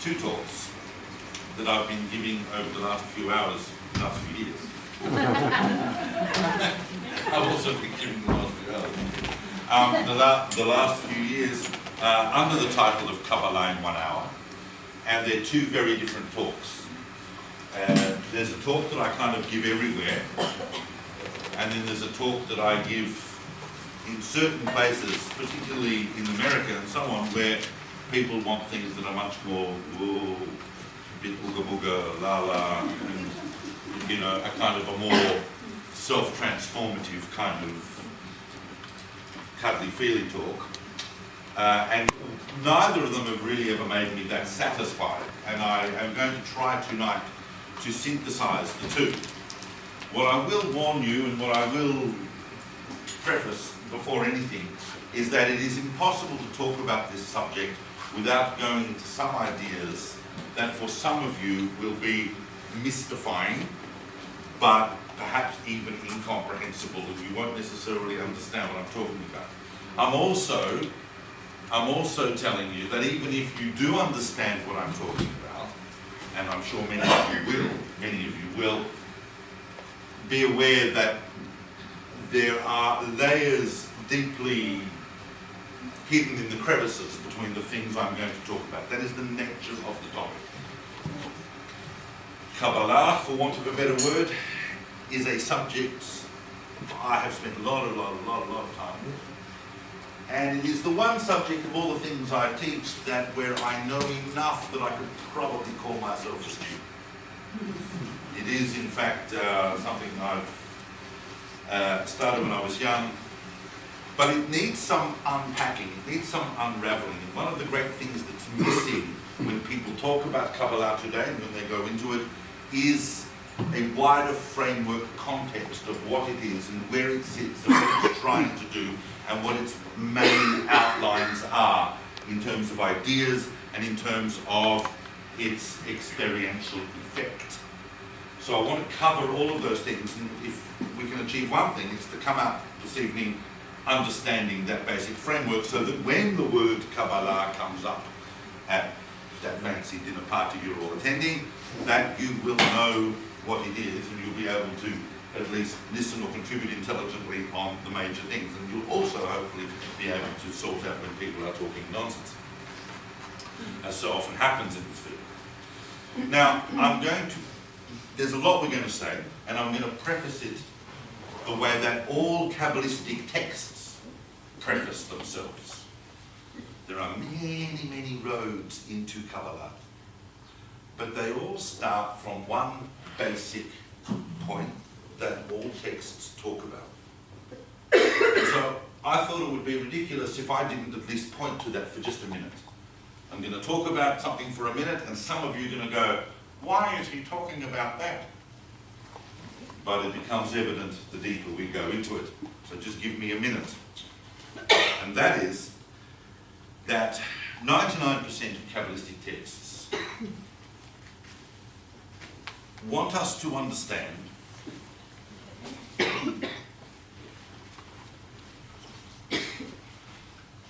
two talks that I've been giving over the last few hours, the last few years. I've also been giving the last few hours. The last few years under the title of Kabbalah in 1 hour, and they're two very different talks. There's a talk that I kind of give everywhere, and then there's a talk that I give in certain places, particularly in America and so on, where people want things that are much more, a bit ooga booga, la la, and, you know, a kind of a more self-transformative kind of cuddly feely talk. And neither of them have really ever made me that satisfied, and I am going to try tonight to synthesize the two. What I will warn you, and what I will preface before anything, is that it is impossible to talk about this subject without going into some ideas that for some of you will be mystifying, but perhaps even incomprehensible, and you won't necessarily understand what I'm talking about. I'm also telling you that even if you do understand what I'm talking about, and I'm sure many of you will, be aware that there are layers deeply hidden in the crevices between the things I'm going to talk about. That is the nature of the topic. Kabbalah, for want of a better word, is a subject I have spent a lot of time with. And it is the one subject of all the things I teach that where I know enough that I could probably call myself a student. It is, in fact, something I've started when I was young, but it needs some unpacking, it needs some unraveling. And one of the great things that's missing when people talk about Kabbalah today and when they go into it is a wider framework context of what it is and where it sits and what it's trying to do and what its main outlines are in terms of ideas and in terms of its experiential effect. So I want to cover all of those things, and if we can achieve one thing, it's to come out this evening understanding that basic framework, so that when the word Kabbalah comes up at that fancy dinner party you're all attending, that you will know what it is and you'll be able to at least listen or contribute intelligently on the major things, and you'll also hopefully be able to sort out when people are talking nonsense, as so often happens in this field. Now, there's a lot we're going to say, and I'm going to preface it the way that all Kabbalistic texts preface themselves. There are many roads into Kabbalah, but they all start from one basic point that all texts talk about. So I thought it would be ridiculous if I didn't at least point to that for just a minute. I'm going to talk about something for a minute, and some of you are going to go, why is he talking about that? But it becomes evident the deeper we go into it. So just give me a minute. And that is that 99% of Kabbalistic texts want us to understand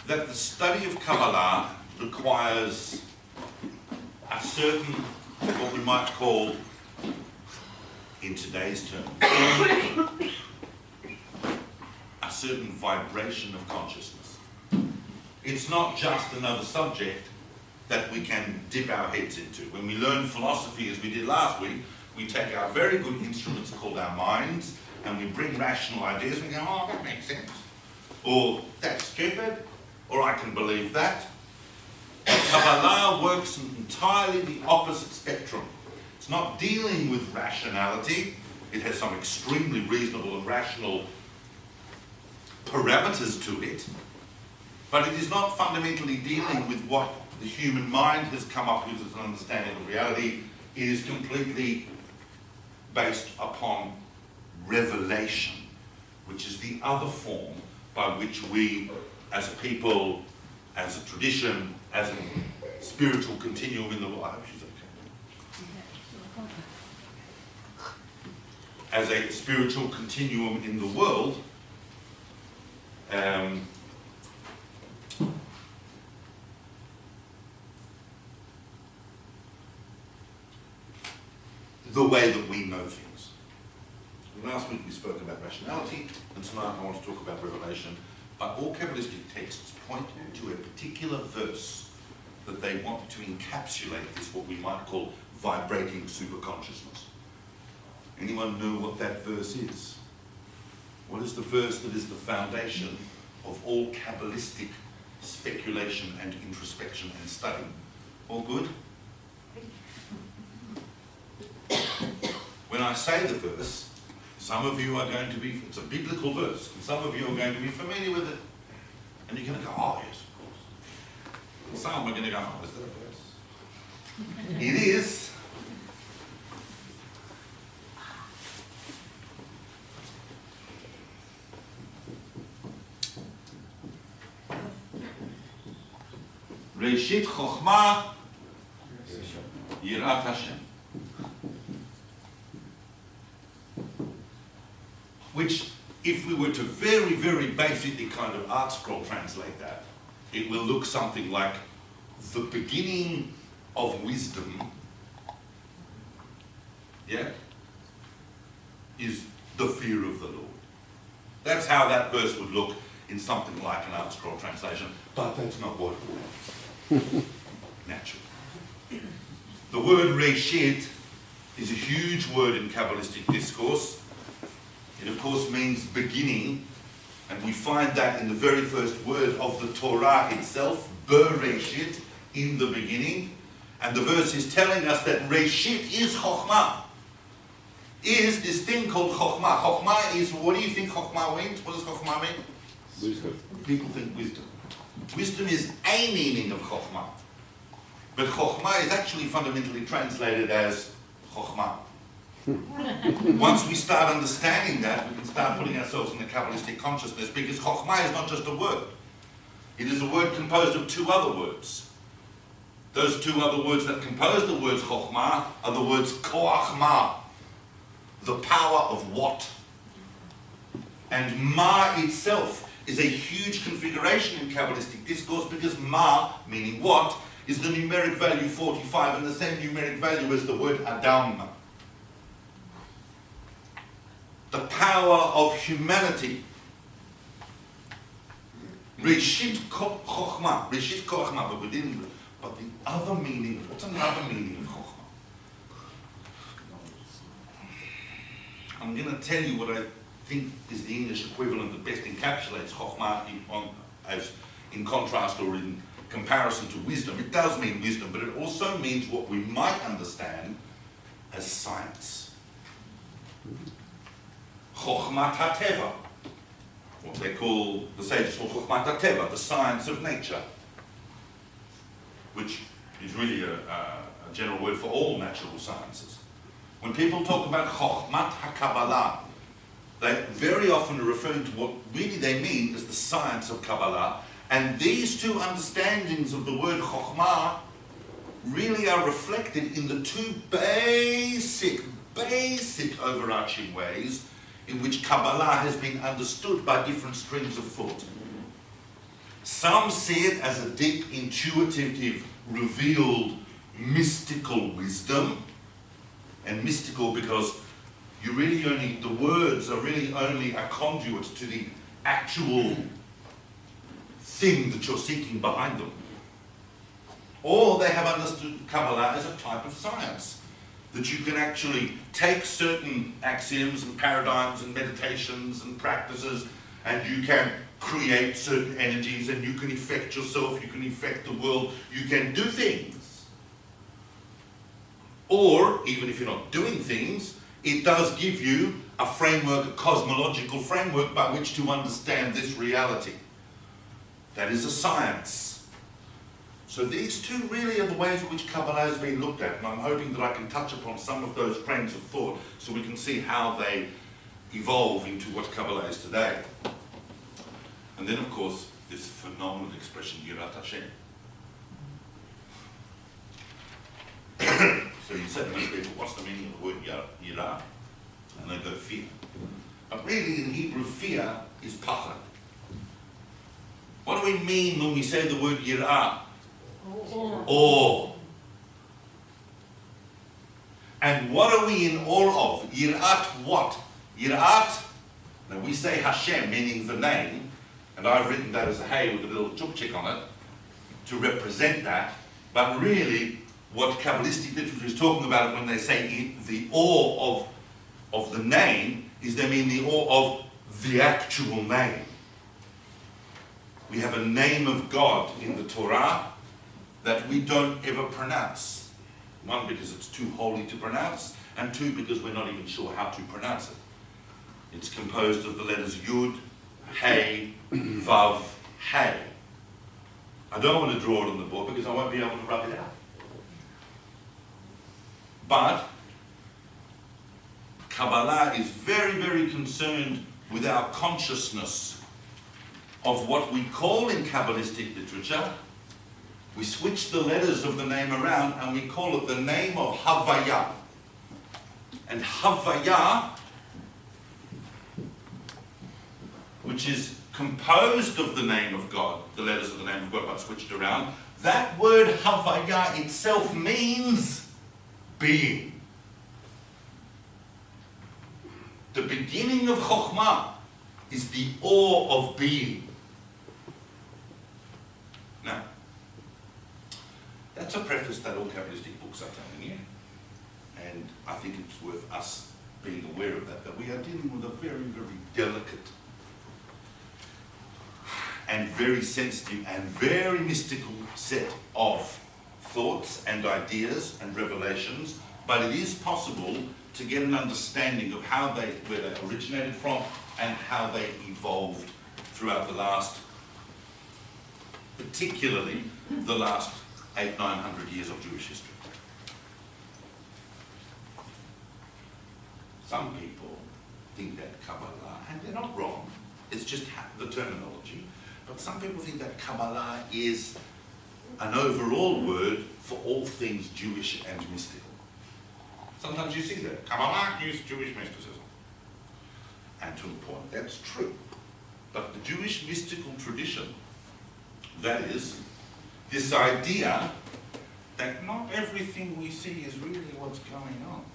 that the study of Kabbalah requires a certain, what we might call, in today's terms, a certain vibration of consciousness. It's not just another subject that we can dip our heads into. When we learn philosophy, as we did last week, we take our very good instruments called our minds, and we bring rational ideas, and we go, oh, that makes sense. Or, that's stupid, or I can believe that. Kabbalah works in entirely the opposite spectrum. It's not dealing with rationality. It has some extremely reasonable and rational parameters to it, but it is not fundamentally dealing with what the human mind has come up with as an understanding of reality. It is completely based upon revelation, which is the other form by which we, as a people, as a tradition, as a spiritual continuum in the world, I hope she's okay. As a spiritual continuum in the world, the way that we know things. Last week we spoke about rationality, and tonight I want to talk about revelation. But all Kabbalistic texts point to a particular verse that they want to encapsulate this, what we might call vibrating superconsciousness. Anyone know what that verse is? What is the verse that is the foundation of all Kabbalistic speculation and introspection and study? All good? When I say the verse, some of you are going to be, it's a biblical verse, and some of you are going to be familiar with it. And you're going to go, oh yes, of course. And some are going to go, oh, is that a verse? It is. Reshit Chochmah Yirat Hashem. Which, if we were to very, very basically kind of art scroll translate that, it will look something like the beginning of wisdom, yeah, is the fear of the Lord. That's how that verse would look in something like an art scroll translation, but that's not what it means. Naturally. The word Reshit is a huge word in Kabbalistic discourse. It of course means beginning, and we find that in the very first word of the Torah itself, Bereshit, in the beginning. And the verse is telling us that Reshit is Chochmah, is this thing called Chochmah. Chochmah is, what do you think Chochmah means? What does Chochmah mean? Wisdom. People think wisdom. Wisdom is a meaning of Chochmah. But Chochmah is actually fundamentally translated as Chochmah. Once we start understanding that, we can start putting ourselves in the Kabbalistic consciousness, because Chochmah is not just a word. It is a word composed of two other words. Those two other words that compose the words Chochmah are the words Koach Ma, the power of what. And Ma itself is a huge configuration in Kabbalistic discourse, because Ma, meaning what, is the numeric value 45, and the same numeric value as the word Adam. The power of humanity. Reshit Chochmah, Reshit Chochmah, but the other meaning, what's another meaning of Chochmah? I'm going to tell you what I think is the English equivalent that best encapsulates Chochmah in contrast or in comparison to wisdom. It does mean wisdom, but it also means what we might understand as science. Chochmat HaTeva, what they call, the sages call Chochmat HaTeva, the science of nature, which is really a general word for all natural sciences. When people talk about Chochmat HaKabbalah, they very often are referring to what really they mean as the science of Kabbalah, and these two understandings of the word Chochmah really are reflected in the two basic overarching ways in which Kabbalah has been understood by different streams of thought. Some see it as a deep, intuitive, revealed, mystical wisdom, and mystical because you really only, the words are really only a conduit to the actual thing that you're seeking behind them. Or they have understood Kabbalah as a type of science, that you can actually take certain axioms and paradigms and meditations and practices, and you can create certain energies, and you can affect yourself, you can affect the world, you can do things. Or, even if you're not doing things, it does give you a framework, a cosmological framework by which to understand this reality. That is a science. So these two really are the ways in which Kabbalah has been looked at, and I'm hoping that I can touch upon some of those trains of thought so we can see how they evolve into what Kabbalah is today. And then, of course, this phenomenal expression, Yirat Hashem. So you say to most people, what's the meaning of the word Yirah? And they go, fear. But really, in Hebrew, fear is pachad. What do we mean when we say the word Yirah? Awe. And what are we in awe of? Yirat what? Yirat, now we say Hashem, meaning the name, and I've written that as a hey with a little chupchik on it, to represent that, but really what Kabbalistic literature is talking about when they say the awe of the name is they mean the awe of the actual name. We have a name of God in the Torah that we don't ever pronounce. One, because it's too holy to pronounce, and two, because we're not even sure how to pronounce it. It's composed of the letters Yud, Hey, Vav, Hey. I don't want to draw it on the board because I won't be able to rub it out. But Kabbalah is very, very concerned with our consciousness of what we call in Kabbalistic literature. We switch the letters of the name around and we call it the name of Havaya. And Havaya, which is composed of the name of God, the letters of the name of God but switched around, that word Havaya itself means being. The beginning of Chokhmah is the awe of being. Now, that's a preface that all Kabbalistic books are telling you, and I think it's worth us being aware of that we are dealing with a very, very delicate and very sensitive and very mystical set of thoughts and ideas and revelations, but it is possible to get an understanding of where they originated from and how they evolved throughout the last, particularly the last 800-900 years of Jewish history. Some people think that Kabbalah, and they're not wrong, it's just the terminology, but some people think that Kabbalah is an overall word for all things Jewish and mystical. Sometimes you see that. Kabbalah is Jewish mysticism. And to a point, that's true. But the Jewish mystical tradition, that is, this idea that not everything we see is really what's going on.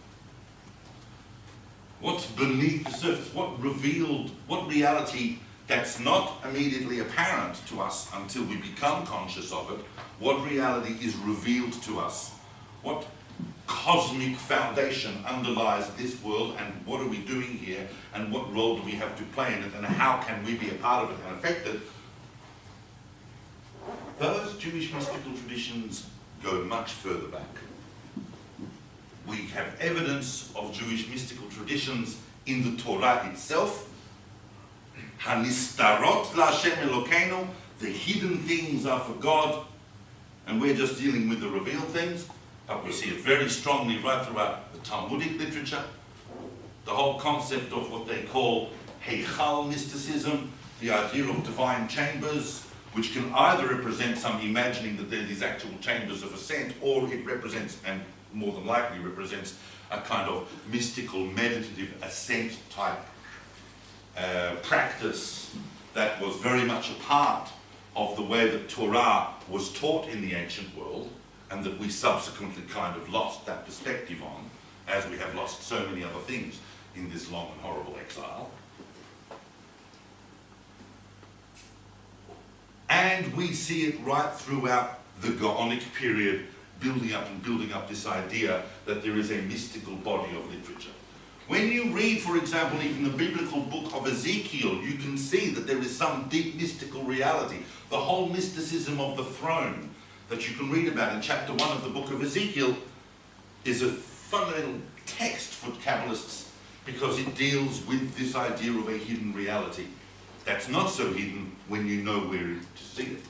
What's beneath the surface, what reality that's not immediately apparent to us until we become conscious of it, what reality is revealed to us, what cosmic foundation underlies this world, and what are we doing here, and what role do we have to play in it, and how can we be a part of it and affect it. Those Jewish mystical traditions go much further back. We have evidence of Jewish mystical traditions in the Torah itself. Hanistarot la'Hashem Elokeinu, the hidden things are for God, and we're just dealing with the revealed things. But we see it very strongly right throughout the Talmudic literature. The whole concept of what they call Heichal mysticism, the idea of divine chambers, which can either represent some imagining that there are these actual chambers of ascent, or it represents, and more than likely represents, a kind of mystical, meditative ascent type practice that was very much a part of the way that Torah was taught in the ancient world, and that we subsequently kind of lost that perspective on, as we have lost so many other things in this long and horrible exile. And we see it right throughout the Gaonic period, building up this idea that there is a mystical body of literature. When you read, for example, even the biblical book of Ezekiel, you can see that there is some deep mystical reality. The whole mysticism of the throne that you can read about in chapter 1 of the book of Ezekiel is a fundamental text for Kabbalists, because it deals with this idea of a hidden reality that's not so hidden when you know where to see it.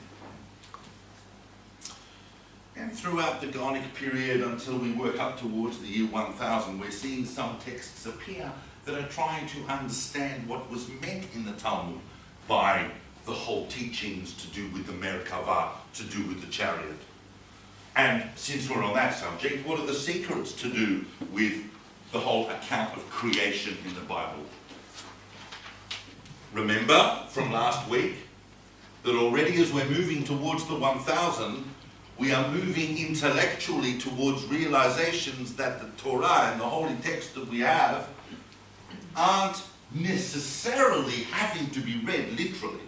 And throughout the Gaonic period until we work up towards the year 1000, we're seeing some texts appear that are trying to understand what was meant in the Talmud by the whole teachings to do with the Merkava, to do with the chariot. And since we're on that subject, what are the secrets to do with the whole account of creation in the Bible? Remember from last week that already as we're moving towards the 1000, we are moving intellectually towards realizations that the Torah and the holy text that we have aren't necessarily having to be read literally.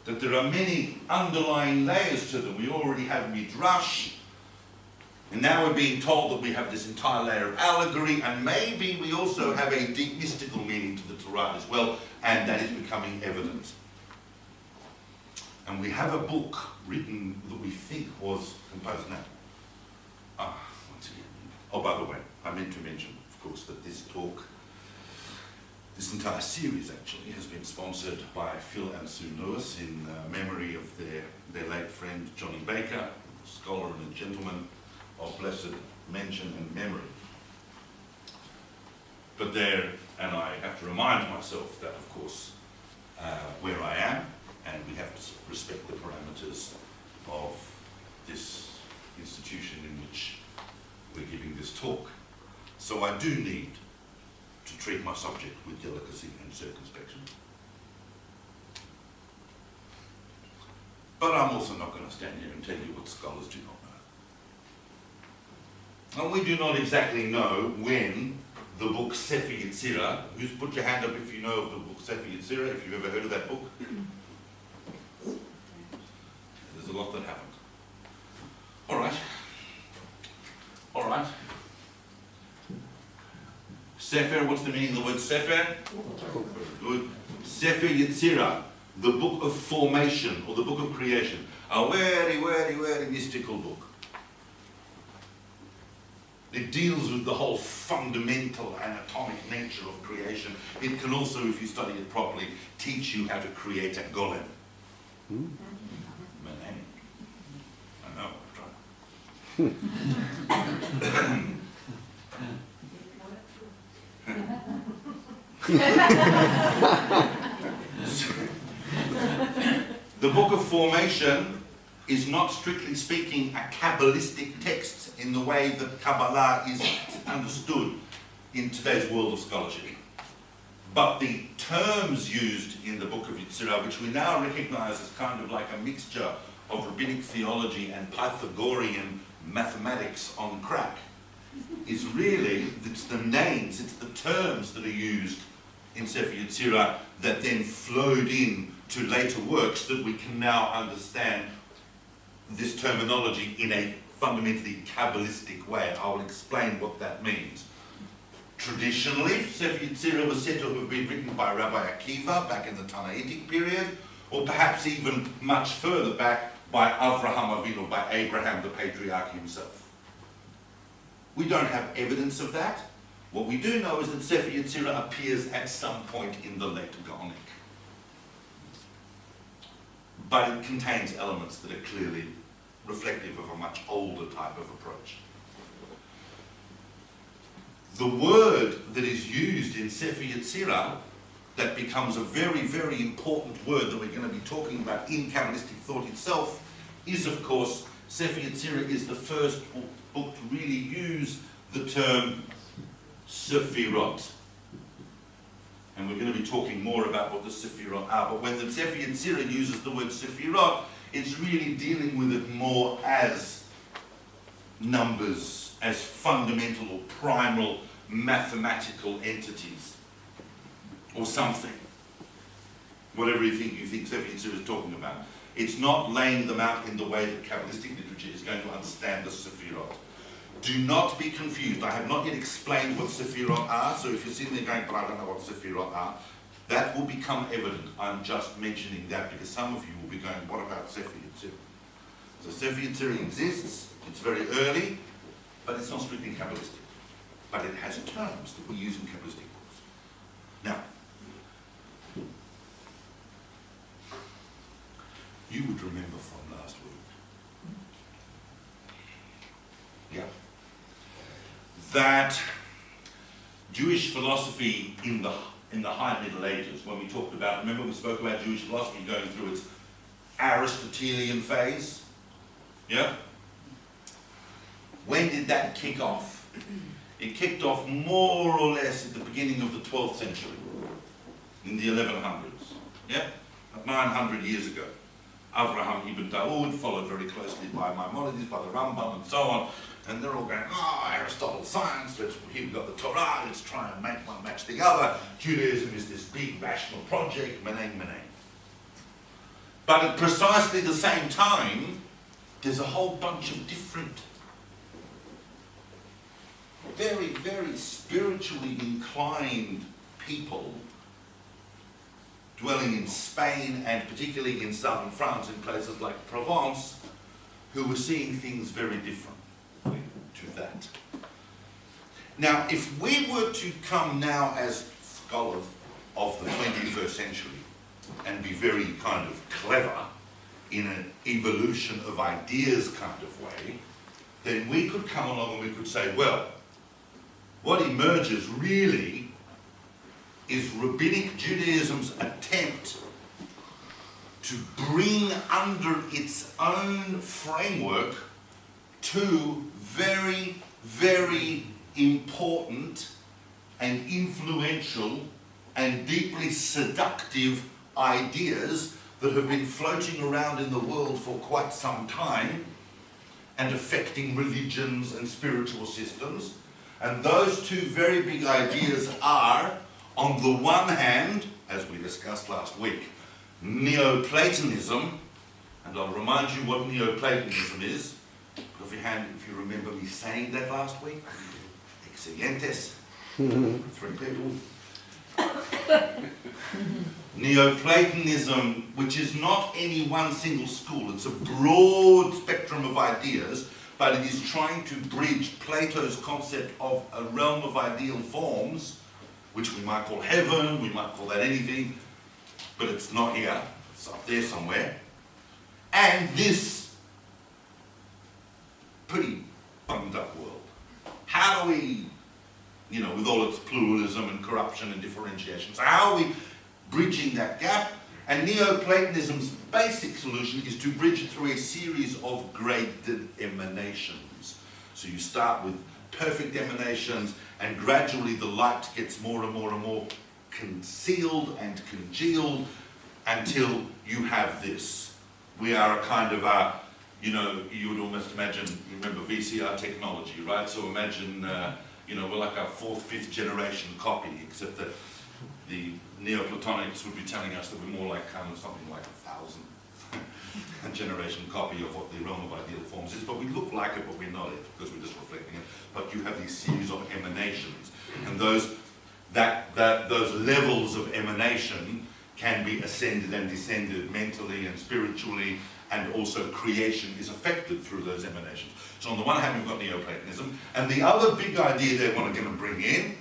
That there are many underlying layers to them. We already have midrash, and now we're being told that we have this entire layer of allegory, and maybe we also have a deep mystical meaning to the Torah as well, and that is becoming evident. And we have a book written that we think was composed now. Once again. Oh, by the way, I meant to mention, of course, that this talk, this entire series actually, has been sponsored by Phil and Sue Lewis in memory of their late friend Johnny Baker, a scholar and a gentleman of blessed mention and memory. But there, and I have to remind myself that, of course, where I am, and we have to respect the parameters of this institution in which we're giving this talk. So I do need to treat my subject with delicacy and circumspection. But I'm also not going to stand here and tell you what scholars do not know. And we do not exactly know when the book Sefer Yetzirah, who's put your hand up if you know of the book Sefer Yetzirah, if you've ever heard of that book? There's a lot that haven't. All right. Sefer, what's the meaning of the word Sefer? Good. Sefer Yetzirah, the book of formation, or the book of creation. A very, very, very mystical book. It deals with the whole fundamental anatomic nature of creation. It can also, if you study it properly, teach you how to create a golem. I know, I've tried. The book of formation is not strictly speaking a Kabbalistic text in the way that Kabbalah is understood in today's world of scholarship. But the terms used in the book of Yetzirah, which we now recognize as kind of like a mixture of rabbinic theology and Pythagorean mathematics on crack, is really, it's the names, it's the terms that are used in Sefer Yetzirah that then flowed in to later works that we can now understand this terminology in a fundamentally Kabbalistic way. I will explain what that means. Traditionally, Sefer Yetzirah was said to have been written by Rabbi Akiva back in the Tannaitic period, or perhaps even much further back by Avraham Avinu, by Abraham, the patriarch himself. We don't have evidence of that. What we do know is that Sefer Yetzirah appears at some point in the late Gaonic. But it contains elements that are clearly reflective of a much older type of approach. The word that is used in Sefer Yetzirah that becomes a very, very important word that we're going to be talking about in Kabbalistic thought itself is, of course, Sefer Yetzirah is the first book to really use the term Sefirot. And we're going to be talking more about what the Sefirot are. But when the Sefer Yetzirah uses the word Sefirot, it's really dealing with it more as numbers, as fundamental or primal mathematical entities, or something. Whatever you think Sefer Yetzirah is talking about. It's not laying them out in the way that Kabbalistic literature is going to understand the Sefirot. Do not be confused. I have not yet explained what Sefirot are, so if you're sitting there going, but I don't know what Sefirot are, that will become evident. I'm just mentioning that because some of you will be going, what about Sefer Yetzirah? So Sefer Yetzirah exists, it's very early, but it's not strictly Kabbalistic. But it has terms that we use in Kabbalistic books. Now, you would remember from last week, that Jewish philosophy in the High Middle Ages, when we talked about, remember we spoke about Jewish philosophy going through its Aristotelian phase? Yeah? When did that kick off? It kicked off more or less at the beginning of the 12th century, in the 1100s. Yeah? 900 years ago. Avraham ibn Dawood, followed very closely by Maimonides, by the Rambam, and so on. And they're all going, oh, Aristotle science, here we've got the Torah, let's try and make one match the other. Judaism is this big national project, menang, menang. But at precisely the same time, there's a whole bunch of different, very, very spiritually inclined people dwelling in Spain and particularly in southern France, in places like Provence, who were seeing things very differently to that. Now, if we were to come now as scholars of the 21st century and be very kind of clever in an evolution of ideas kind of way, then we could come along and we could say, well, what emerges really is Rabbinic Judaism's attempt to bring under its own framework two very, very important and influential and deeply seductive ideas that have been floating around in the world for quite some time and affecting religions and spiritual systems. And those two very big ideas are, on the one hand, as we discussed last week, Neoplatonism, and I'll remind you what Neoplatonism is. Put off your hand if you remember me saying that last week. Excelentes. 3 people. Neoplatonism, which is not any one single school, it's a broad spectrum of ideas, but it is trying to bridge Plato's concept of a realm of ideal forms, which we might call heaven, we might call that anything, but it's not here, it's up there somewhere, and this pretty bunged up world. How do we, with all its pluralism and corruption and differentiation, so how are we bridging that gap? And Neoplatonism's basic solution is to bridge it through a series of graded emanations. So you start with perfect emanations, and gradually the light gets more and more and more concealed and congealed until you have this. We are a kind of a, you would almost imagine, remember VCR technology, right? So imagine, we're like a 4th, 5th generation copy, except that the Neoplatonics would be telling us that we're more like kind of something like 1,000th generation copy of what the realm of ideal forms is, but we look like it, but we're not it, because we're just reflecting it. But you have these series of emanations, and those levels of emanation can be ascended and descended mentally and spiritually, and also creation is affected through those emanations. So on the one hand, we've got Neoplatonism, and the other big idea they want to bring in,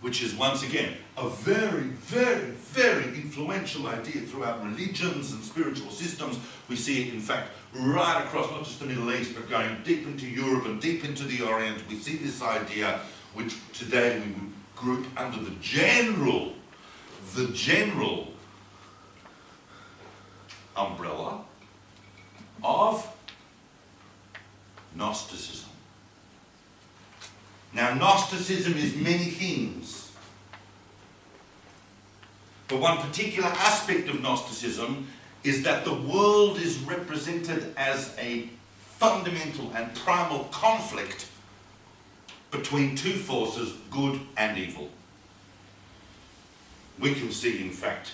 which is once again a very, very, very influential idea throughout religions and spiritual systems. We see it, in fact, right across not just the Middle East, but going deep into Europe and deep into the Orient. We see this idea, which today we would group under the general umbrella of Gnosticism. Now, Gnosticism is many things, but one particular aspect of Gnosticism is that the world is represented as a fundamental and primal conflict between two forces, good and evil. We can see, in fact,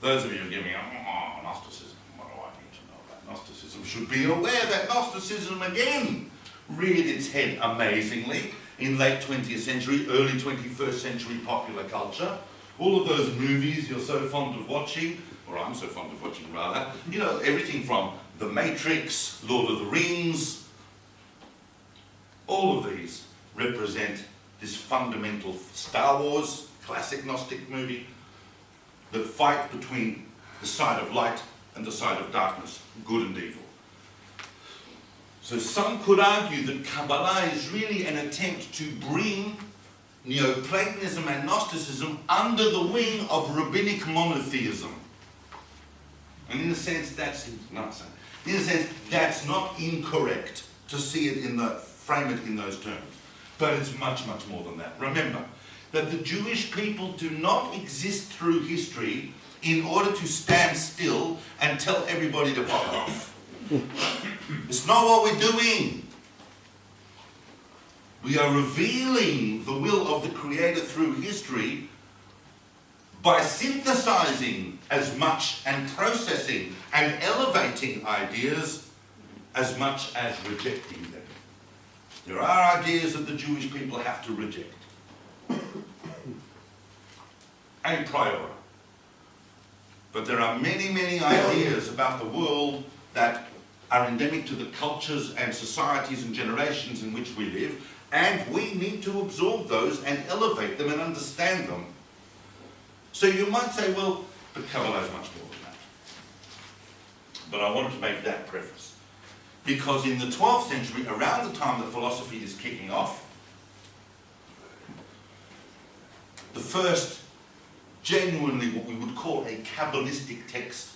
those of you who are giving Gnosticism, what do I need to know about Gnosticism, should be aware that Gnosticism, again, reared its head amazingly in late 20th century, early 21st century popular culture. All of those movies you're so fond of watching, or I'm so fond of watching rather, everything from The Matrix, Lord of the Rings, all of these represent this fundamental Star Wars, classic Gnostic movie, the fight between the side of light and the side of darkness, good and evil. So some could argue that Kabbalah is really an attempt to bring Neoplatonism and Gnosticism under the wing of rabbinic monotheism. And in a sense, that's not incorrect to see it frame it in those terms. But it's much, much more than that. Remember, that the Jewish people do not exist through history in order to stand still and tell everybody to fuck off. It's not what we're doing. We are revealing the will of the Creator through history by synthesizing as much and processing and elevating ideas as much as rejecting them. There are ideas that the Jewish people have to reject. A priori. But there are many, many ideas about the world that are endemic to the cultures and societies and generations in which we live, and we need to absorb those and elevate them and understand them. So you might say, well, but Kabbalah is much more than that. But I wanted to make that preface. Because in the 12th century, around the time that philosophy is kicking off, the first genuinely what we would call a Kabbalistic text,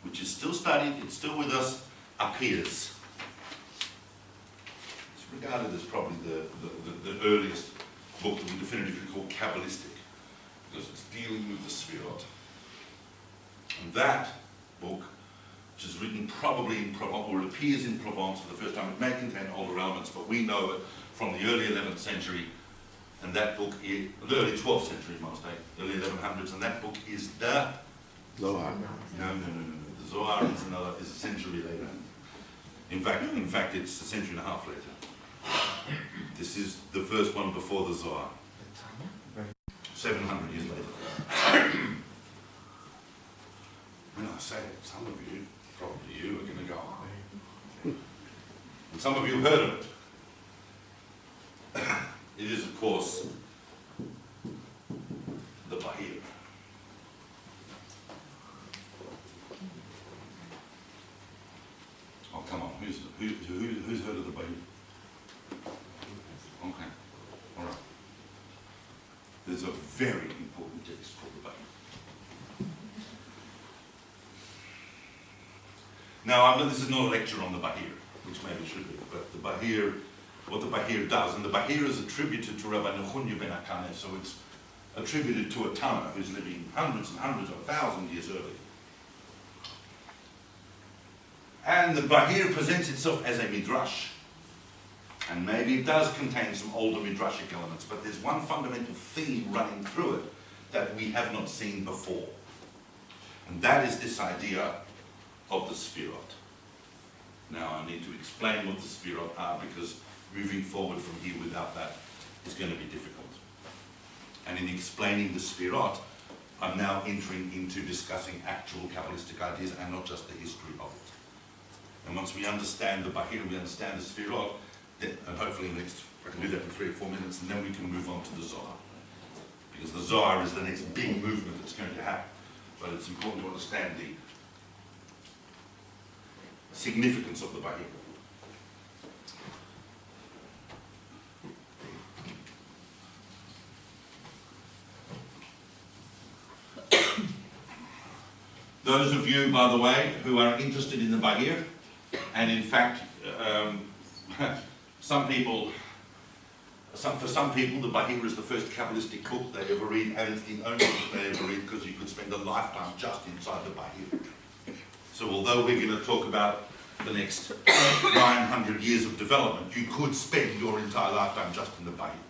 which is still studied, it's still with us, appears. It's regarded as probably the earliest book that we definitively call Kabbalistic, because it's dealing with the Sefirot. And that book, which is written probably in Provence, or it appears in Provence for the first time, it may contain older elements, but we know it from the early 11th century, and that book is, the early 12th century, I must say, early 1100s, and that book is the Zohar. No. The Zohar is a century later. In fact, it's a century and a half later. This is the first one before the Zohar. 700 years later. When I say it, some of you, probably you, are going to go, oh. And some of you have heard of it. It is, of course, the Bahir. Oh, come on, who's heard of the Bahir? Okay, all right. There's a very important text called the Bahir. Now, I know this is not a lecture on the Bahir, which maybe it should be, but the Bahir, what the Bahir does, and the Bahir is attributed to Rabbi Nechunyu ben Akane, so it's attributed to a Tana who's living hundreds and hundreds of 1,000 years early. And the Bahir presents itself as a midrash, and maybe it does contain some older midrashic elements, but there's one fundamental theme running through it that we have not seen before, and that is this idea of the Sefirot. Now I need to explain what the Sefirot are, because moving forward from here without that is going to be difficult. And in explaining the Sefirot, I'm now entering into discussing actual Kabbalistic ideas and not just the history of it. And once we understand the Bahir, we understand the Sefirot, and hopefully next, I can do that in 3 or 4 minutes, and then we can move on to the Zohar. Because the Zohar is the next big movement that's going to happen. But it's important to understand the significance of the Bahir. Those of you, by the way, who are interested in the Bahir, and in fact, for some people, the Bahir is the first Kabbalistic book they ever read, and it's the only book they ever read, because you could spend a lifetime just inside the Bahir. So although we're going to talk about the next 900 years of development, you could spend your entire lifetime just in the Bahir.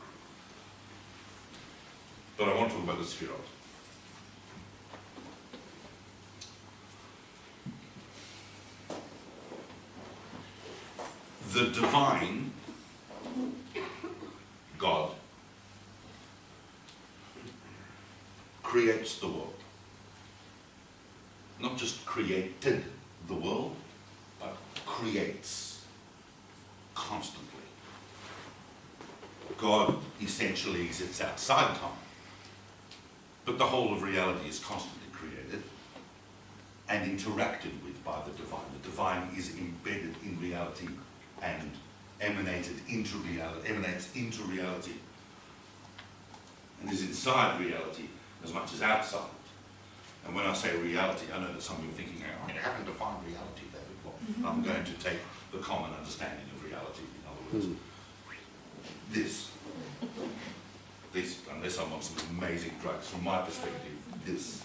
But I want to talk about the Sefirot. The divine God creates the world. Not just created the world, but creates constantly. God essentially exists outside time, but the whole of reality is constantly created and interacted with by the divine. The divine is embedded in reality and emanates into reality, and is inside reality as much as outside. And when I say reality, I know that some of you are thinking, how can I define reality, David? Well, I'm going to take the common understanding of reality. In other words, this. least unless I'm on some amazing drugs, from my perspective, is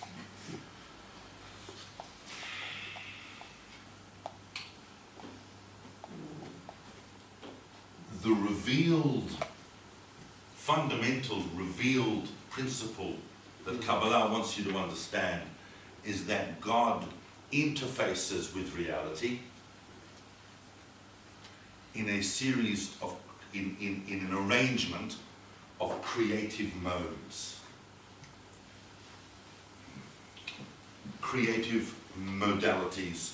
the fundamental revealed principle that Kabbalah wants you to understand is that God interfaces with reality in a series of, in an arrangement of creative modes. Creative modalities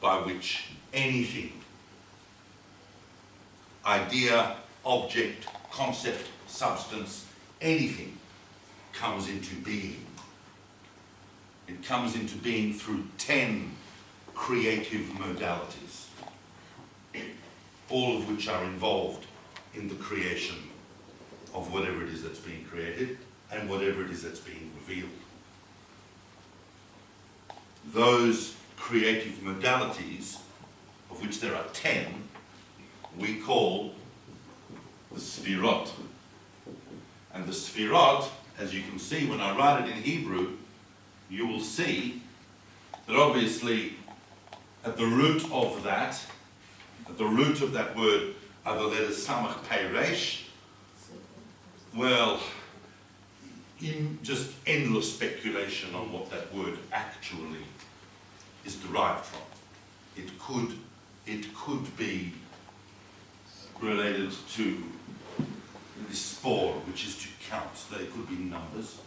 by which anything, idea, object, concept, substance, anything comes into being. It comes into being through 10 creative modalities, all of which are involved in the creation of whatever it is that's being created and whatever it is that's being revealed. Those creative modalities, of which there are 10, we call the Sfirot. And the Sfirot, as you can see when I write it in Hebrew, you will see that obviously at the root of that word are the letters Samach Pei Resh. Well, just endless speculation on what that word actually is derived from. It could be related to the spore, which is to count. They could be numbers.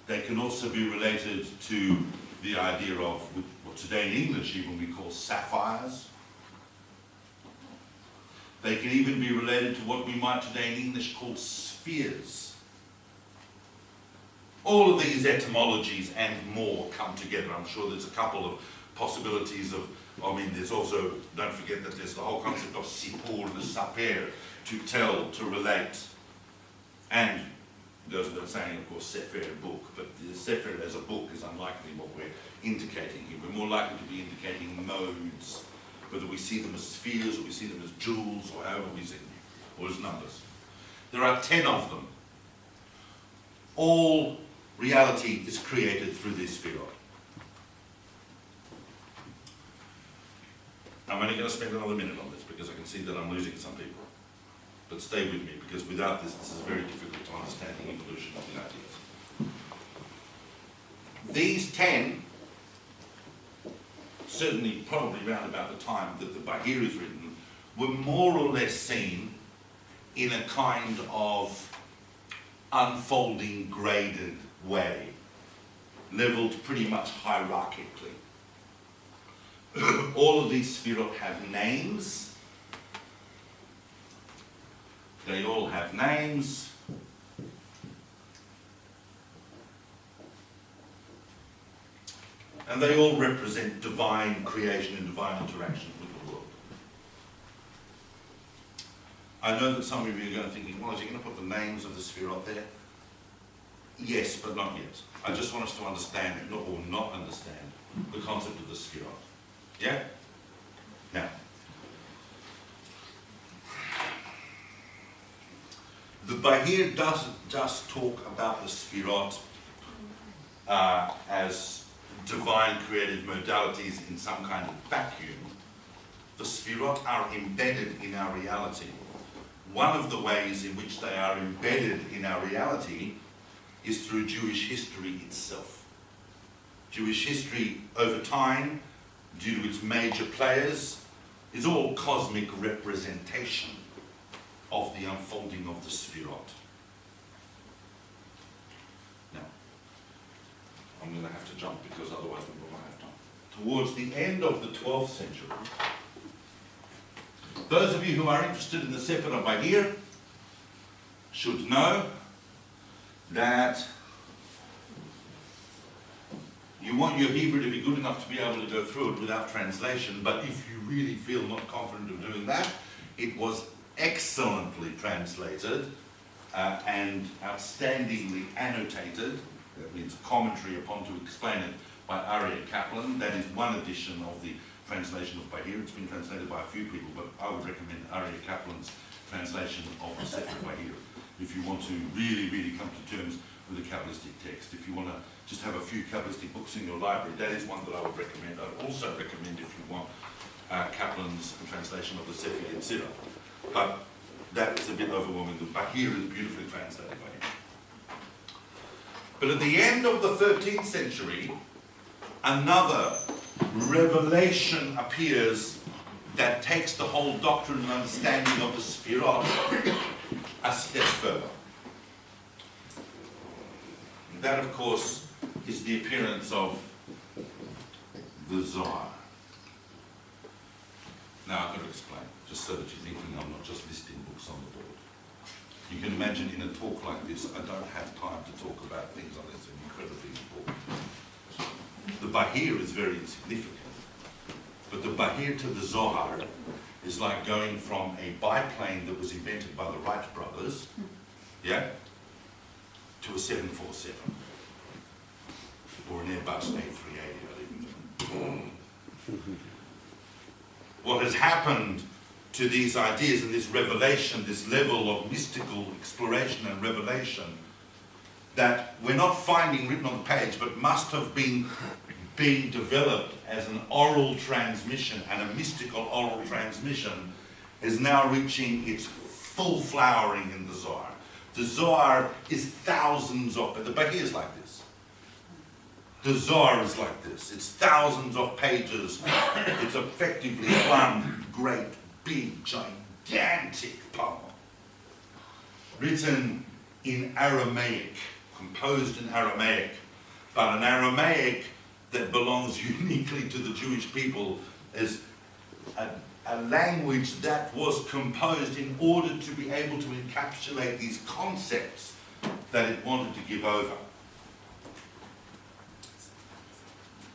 They can also be related to the idea of what today in English even we call sapphires. They can even be related to what we might today in English call spheres. All of these etymologies and more come together. I'm sure there's a couple of possibilities of, there's also, don't forget that there's the whole concept of sipur and the saper, to tell, to relate. And those are saying, of course, sefer, book, but the sefer as a book is unlikely what we're indicating here. We're more likely to be indicating modes, whether we see them as spheres or we see them as jewels or however we see them, or as numbers. There are 10 of them. All reality is created through this Sfirot. I'm only going to spend another minute on this because I can see that I'm losing some people. But stay with me, because without this, this is very difficult to understand the evolution of the ideas. These 10, certainly probably around about the time that the Bahir is written, were more or less seen in a kind of unfolding, graded way, leveled pretty much hierarchically. All of these Sfirot have names. They all have names. And they all represent divine creation and divine interaction with the world. I know that some of you are going to thinking, well, is he going to put the names of the Sfirot there? Yes, but not yet. I just want us to understand, or not understand, the concept of the Sfirot. Yeah? Now, the Bahir doesn't just talk about the Sfirot as divine creative modalities in some kind of vacuum. The Sfirot are embedded in our reality. One of the ways in which they are embedded in our reality is through Jewish history itself. Jewish history over time, due to its major players, is all cosmic representation of the unfolding of the Sfirot. Now, I'm going to have to jump because otherwise we won't have time. Towards the end of the 12th century, those of you who are interested in the Sefer Bahir should know that you want your Hebrew to be good enough to be able to go through it without translation, but if you really feel not confident of doing that, it was excellently translated and outstandingly annotated. That means a commentary upon to explain it by Aryeh Kaplan. That is one edition of the translation of Bahir. It's been translated by a few people, but I would recommend Aryeh Kaplan's translation of the Sefer Bahir, if you want to really, really come to terms with a Kabbalistic text. If you want to just have a few Kabbalistic books in your library, that is one that I would recommend. I'd also recommend, if you want, Kaplan's translation of the Sefer Yetzirah. But that is a bit overwhelming. The Bahir is beautifully translated by him. But at the end of the 13th century, another revelation appears that takes the whole doctrine and understanding of the Sfirot a step further. And that, of course, is the appearance of the Zohar. Now, I've got to explain, just so that you're thinking I'm not just listing books on the board. You can imagine in a talk like this, I don't have time to talk about things unless they're incredibly important. The Bahir is very insignificant. But the Bahir to the Zohar is like going from a biplane that was invented by the Wright brothers, yeah, to a 747 or an Airbus A380. What has happened to these ideas and this revelation, this level of mystical exploration and revelation that we're not finding written on the page, but must have been being developed as an oral transmission, and a mystical oral transmission is now reaching its full flowering in the Zohar. The Zohar is thousands of, but the Bahir is like this. The Zohar is like this. It's thousands of pages. It's effectively one great, big, gigantic poem. Written in Aramaic, composed in Aramaic, but an Aramaic that belongs uniquely to the Jewish people as a language that was composed in order to be able to encapsulate these concepts that it wanted to give over.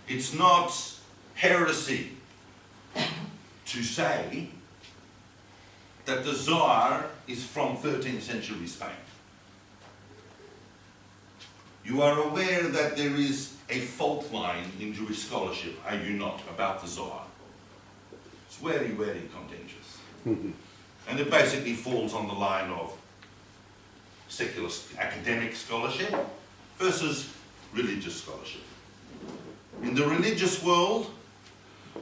It's not heresy to say that the Zohar is from 13th century Spain. You are aware that there is a fault line in Jewish scholarship, are you not, about the Zohar? It's very, very contentious. And it basically falls on the line of secular academic scholarship versus religious scholarship. In the religious world,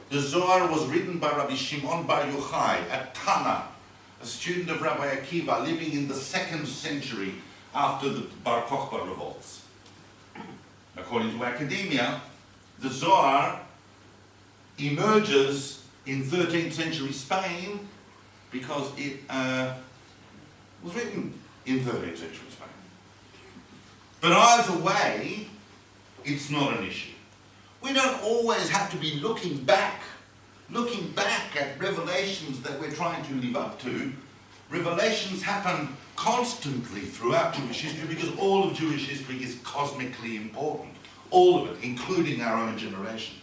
the Zohar was written by Rabbi Shimon Bar Yochai, a Tana, a student of Rabbi Akiva, living in the 2nd century after the Bar Kokhba revolts. According to academia, the Zohar emerges in 13th century Spain because it was written in 13th century Spain. But either way, it's not an issue. We don't always have to be looking back at revelations that we're trying to live up to. Revelations happen constantly throughout Jewish history because all of Jewish history is cosmically important. All of it, including our own generation.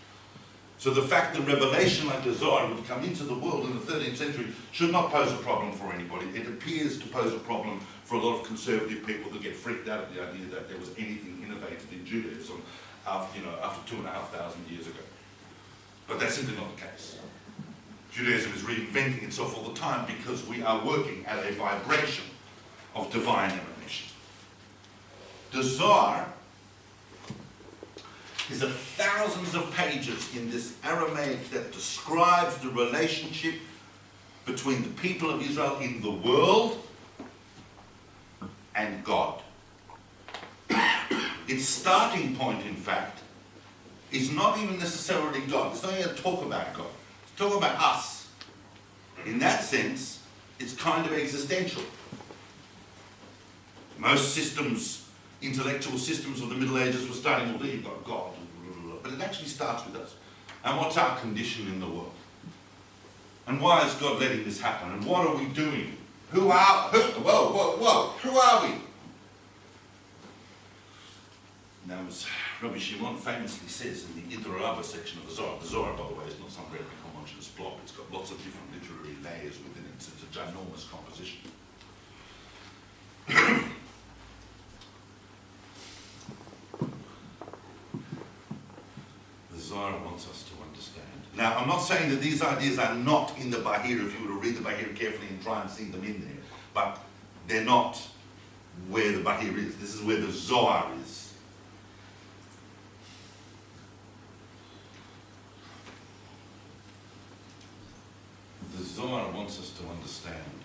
So the fact that revelation like the Zohar would come into the world in the 13th century should not pose a problem for anybody. It appears to pose a problem for a lot of conservative people that get freaked out at the idea that there was anything innovated in Judaism after 2,500 years ago. But that's simply not the case. Judaism is reinventing itself all the time because we are working at a vibration of divine emanation. The Zohar is thousands of pages in this Aramaic that describes the relationship between the people of Israel in the world and God. Its starting point, in fact, is not even necessarily God. It's not even a talk about God. It's talk about us. In that sense, it's kind of existential. Most systems, intellectual systems of the Middle Ages were starting to believe you've got God, but it actually starts with us. And what's our condition in the world? And why is God letting this happen? And what are we doing? Who are we? Now, as Rabbi Shimon famously says in the Idra Rabbah section of the Zohar, by the way, is not some great big homogeneous block. It's got lots of different literary layers within it. It's a ginormous composition. The Zohar wants us to understand. Now, I'm not saying that these ideas are not in the Bahir if you were to read the Bahir carefully and try and see them in there, but they're not where the Bahir is. This is where the Zohar is. The Zohar wants us to understand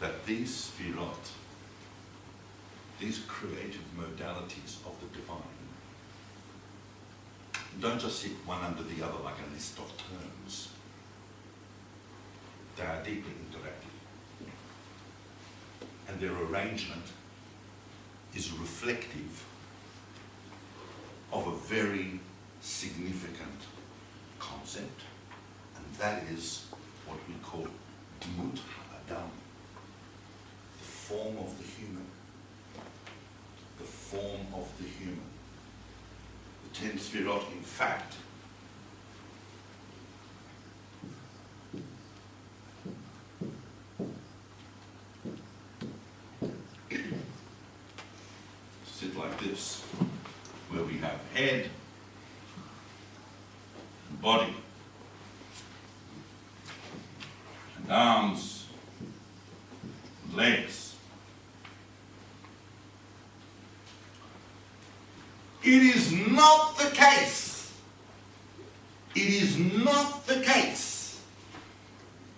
that these Sfirot, these creative modalities of the divine, don't just sit one under the other like a list of terms. They are deeply interactive. And their arrangement is reflective of a very significant concept, and that is what we call Dmut Adam, the form of the human. The form of the human. The 10 Sfirot, in fact, sit like this, where we have head, and body, and arms, and legs. It is not the case,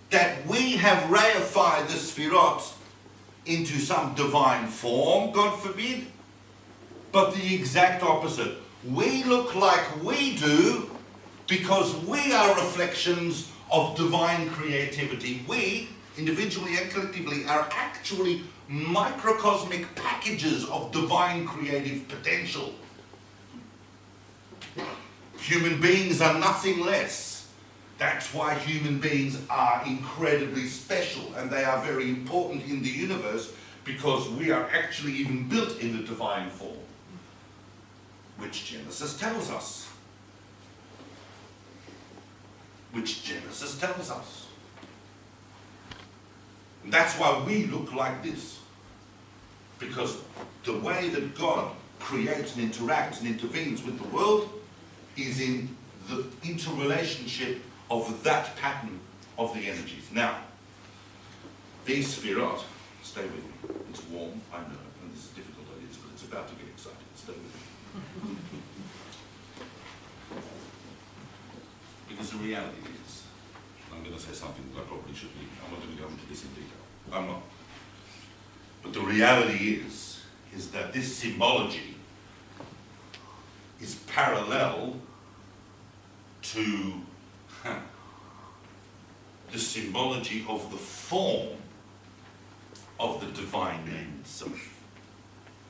that we have reified the Sfirot into some divine form, God forbid, but the exact opposite. We look like we do because we are reflections of divine creativity. We, individually and collectively, are actually microcosmic packages of divine creative potential. Human beings are nothing less. That's why human beings are incredibly special, and they are very important in the universe, because we are actually even built in the divine form, which Genesis tells us. And that's why we look like this, because the way that God creates and interacts and intervenes with the world is in the interrelationship of that pattern of the energies. Now, these Sfirot, stay with me, it's warm, I know, and this is difficult, it is, but it's about to get exciting, stay with me. Because the reality is, I'm going to say something that I probably should be, I'm not going to go into this in detail, I'm not. But the reality is that this symbology is parallel to the symbology of the form of the divine name itself.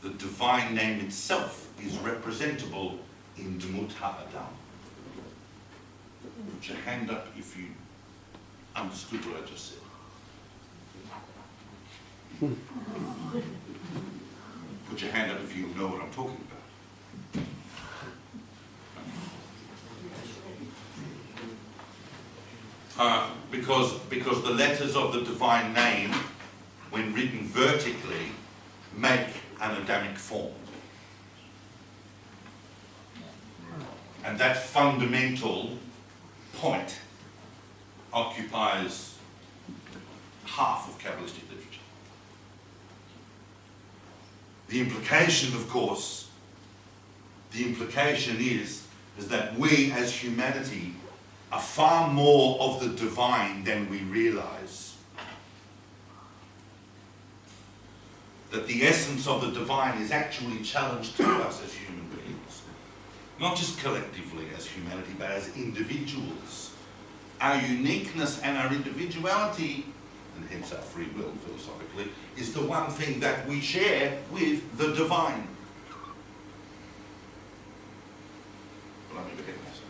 The divine name itself is representable in Dmut HaAdam. Put your hand up if you understood what I just said. Put your hand up if you know what I'm talking about. Because the letters of the divine name, when written vertically, make an Adamic form. And that fundamental point occupies half of Kabbalistic literature. The implication, of course, is that we as humanity are far more of the divine than we realize. That the essence of the divine is actually challenged to us as human beings. Not just collectively as humanity, but as individuals. Our uniqueness and our individuality, and hence our free will philosophically, is the one thing that we share with the divine. Well, let me begin myself.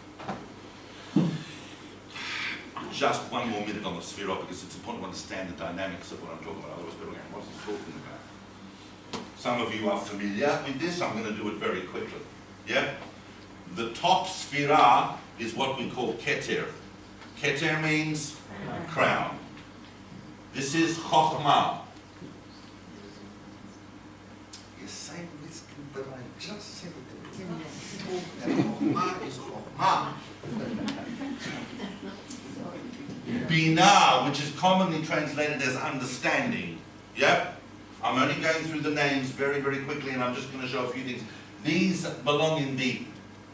Just one more minute on the Sfirot, because it's important to understand the dynamics of what I'm talking about. Otherwise, people are going, what's he talking about? Some of you are familiar with this. I'm going to do it very quickly. Yeah? The top Sfirah is what we call Keter. Keter means crown. This is Chokhmah. You say wisdom, but I just said it. Chokhmah is Chokhmah. Binah, which is commonly translated as understanding. Yeah? I'm only going through the names very, very quickly, and I'm just going to show a few things. These belong in the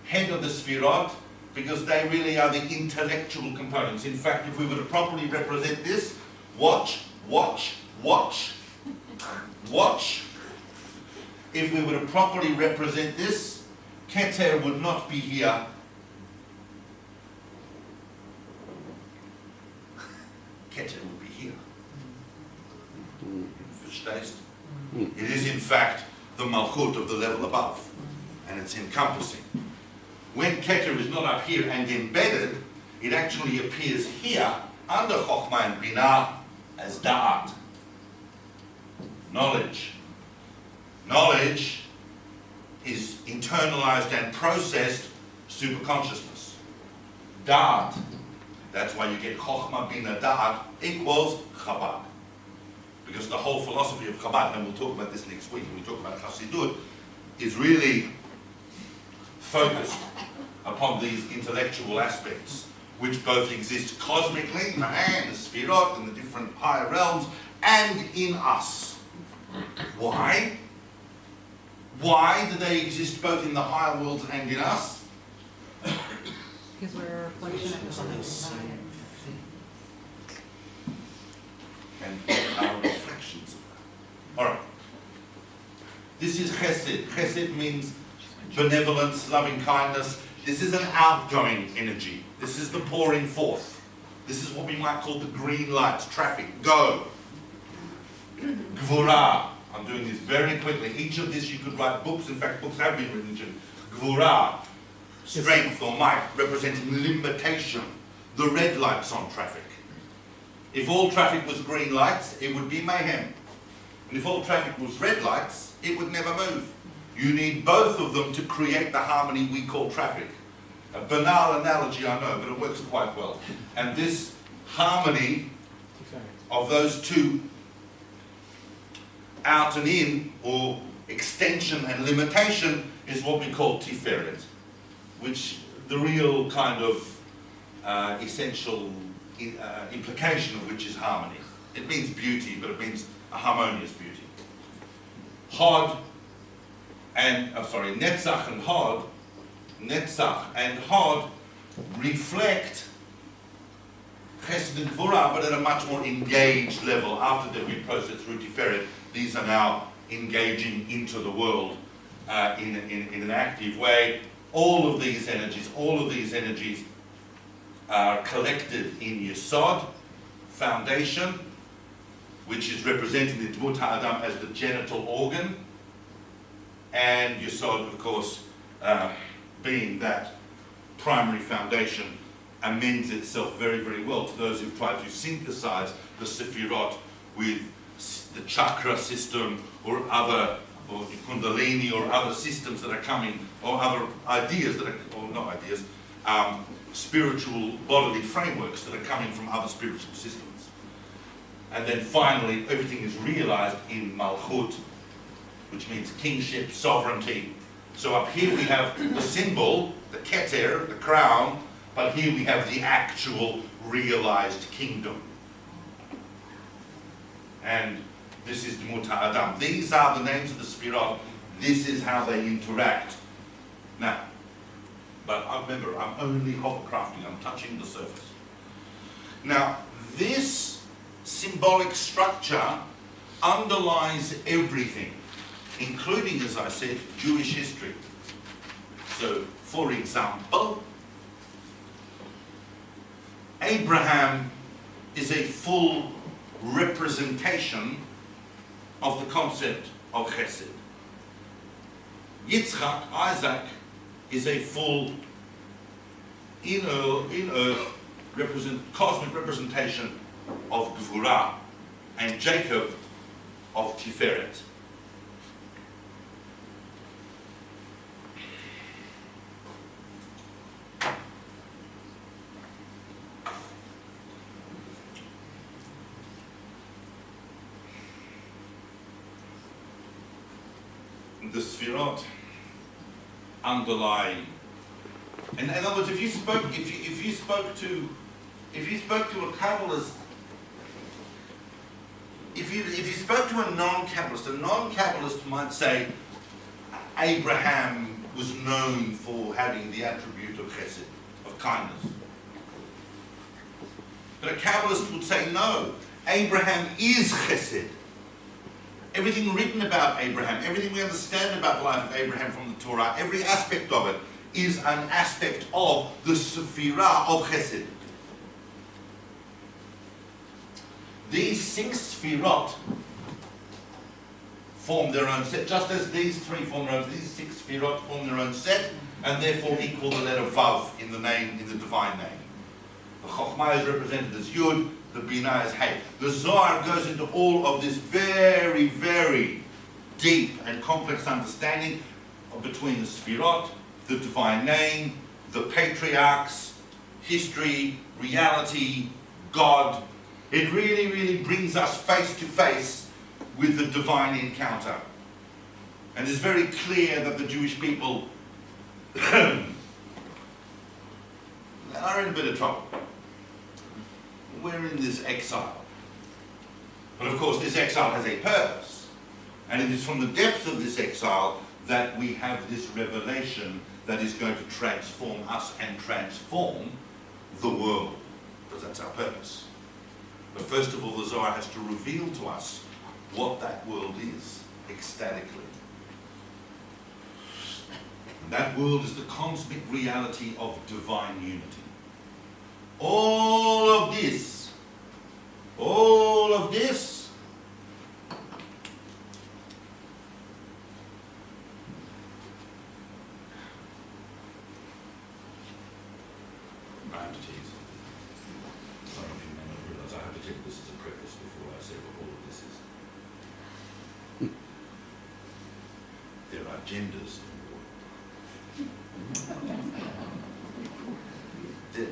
head of the Sfirot, because they really are the intellectual components. In fact, if we were to properly represent this, watch. If we were to properly represent this, Keter would not be here. Keter would be here. Verstehst? It is in fact the Malchut of the level above, and it's encompassing. When Keter is not up here and embedded, it actually appears here under Chochmah and Binah as Da'at. Knowledge. Knowledge is internalized and processed superconsciousness. Da'at, that's why you get Chochmah Binah Da'at equals Chabad. Because the whole philosophy of Chabad, and we'll talk about this next week when we talk about Chassidut, is really focused upon these intellectual aspects, which both exist cosmically, and the Sfirot, and the different higher realms, and in us. Why? Why do they exist both in the higher worlds and in us? Because we're a reflection of the divine. And our reflections of that. Alright. This is Chesed. Chesed means benevolence, loving kindness. This is an outgoing energy. This is the pouring forth. This is what we might call the green light, traffic. Go. Gvura. I'm doing this very quickly. Each of this you could write books. In fact, books have been written. Gvura. Strength or might, representing limitation. The red lights on traffic. If all traffic was green lights, it would be mayhem. And if all traffic was red lights, it would never move. You need both of them to create the harmony we call traffic. A banal analogy, I know, but it works quite well. And this harmony of those two, out and in, or extension and limitation, is what we call Tiferet, which the real kind of essential implication of which is harmony. It means beauty, but it means a harmonious beauty. Hod and, Netzach and Hod, Netzach and Hod reflect Chesed and Gvura, but at a much more engaged level. After they've been processed through Tiferet, these are now engaging into the world in an active way. All of these energies are collected in Yesod, foundation, which is represented in Dmut HaAdam as the genital organ, and Yesod, of course, being that primary foundation, amends itself very, very well to those who've tried to synthesize the Sefirot with the chakra system or other, or Kundalini or other systems that are coming, or other ideas that are, or not ideas, spiritual bodily frameworks that are coming from other spiritual systems. And then finally, everything is realized in Malchut, which means kingship, sovereignty. So up here we have the symbol, the Keter, the crown, but here we have the actual realized kingdom. And this is Dmut HaAdam. These are the names of the Sfirot. This is how they interact. Now, but remember, I'm only hovercrafting, I'm touching the surface. Now, this symbolic structure underlies everything, including, as I said, Jewish history. So, for example, Abraham is a full representation of the concept of Chesed. Yitzchak, Isaac, is a full in-earth cosmic representation of Gvura, and Jacob of Tiferet. The Sfirot underlie, in other words, if you spoke to a Kabbalist, if you spoke to a non-Kabbalist might say Abraham was known for having the attribute of chesed, of kindness. But a Kabbalist would say, no, Abraham is chesed. Everything written about Abraham, everything we understand about the life of Abraham from the Torah, every aspect of it is an aspect of the Sephirah of chesed. These 6 Sefirot form their own set, just as these 3 form their own. These 6 Sefirot form their own set, and therefore equal the letter Vav in the name, in the divine name. The Chokhmah is represented as Yud, the Binah is Hey. The Zohar goes into all of this very, very deep and complex understanding between the Sefirot, the divine name, the patriarchs, history, reality, God. It really, really brings us face to face with the divine encounter. And it's very clear that the Jewish people are in a bit of trouble. We're in this exile. But of course, this exile has a purpose. And it is from the depth of this exile that we have this revelation that is going to transform us and transform the world. Because that's our purpose. But first of all, the Zohar has to reveal to us what that world is, ecstatically. And that world is the cosmic reality of divine unity. All of this, I have to tell you something. Some of you may not realize I have to tell you this as a preface before I say what all of this is. There are genders in the world.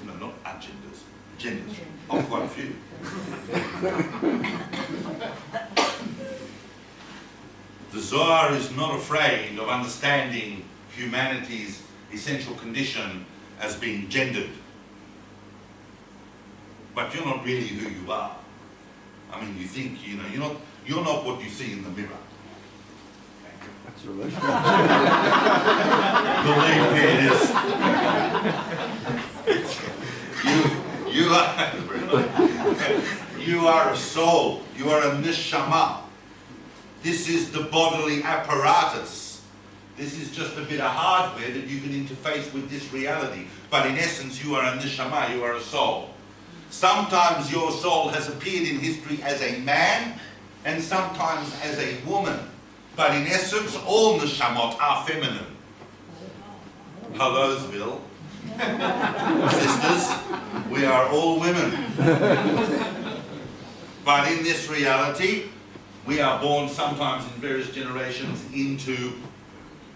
No, not agendas. Genders. Oh, quite a few. The Zohar is not afraid of understanding humanity's essential condition as being gendered. But you're not really who you are. I mean, you think, you're not what you see in the mirror. That's religion. Believe me, you are a soul. You are a neshama. This is the bodily apparatus. This is just a bit of hardware that you can interface with this reality. But in essence, you are a neshama. You are a soul. Sometimes your soul has appeared in history as a man, and sometimes as a woman. But in essence, all neshamot are feminine. Hallowsville. Sisters, we are all women. But in this reality, we are born sometimes in various generations into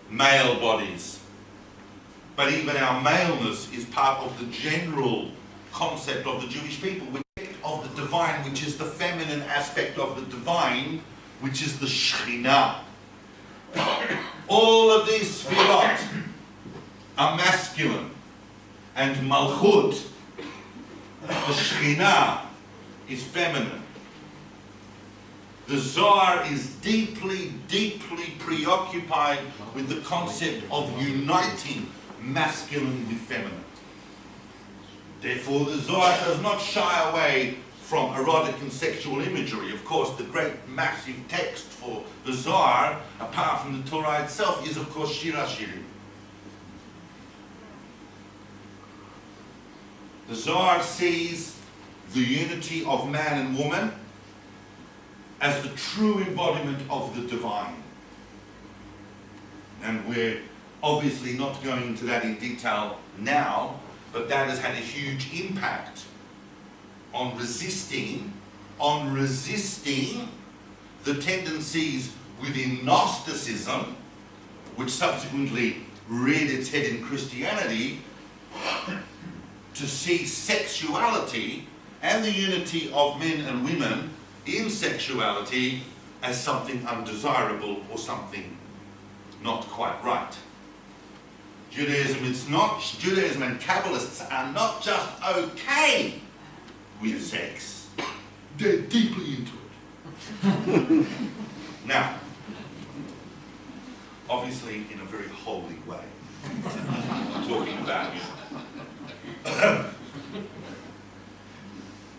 male bodies. But even our maleness is part of the general concept of the Jewish people, of the divine, which is the feminine aspect of the divine, which is the Shekhinah. All of these Sefirot are masculine, and Malchut, the Shekhinah, is feminine. The Zohar is deeply, deeply preoccupied with the concept of uniting masculine with feminine. Therefore, the Zohar does not shy away from erotic and sexual imagery. Of course, the great massive text for the Zohar, apart from the Torah itself, is of course Shir HaShirim. The Zohar sees the unity of man and woman as the true embodiment of the divine. And we're obviously not going into that in detail now, but that has had a huge impact on resisting the tendencies within Gnosticism, which subsequently reared its head in Christianity, to see sexuality and the unity of men and women in sexuality as something undesirable or something not quite right. Judaism and Kabbalists are not just okay with sex, they're deeply into it. obviously in a very holy way. I'm talking about you.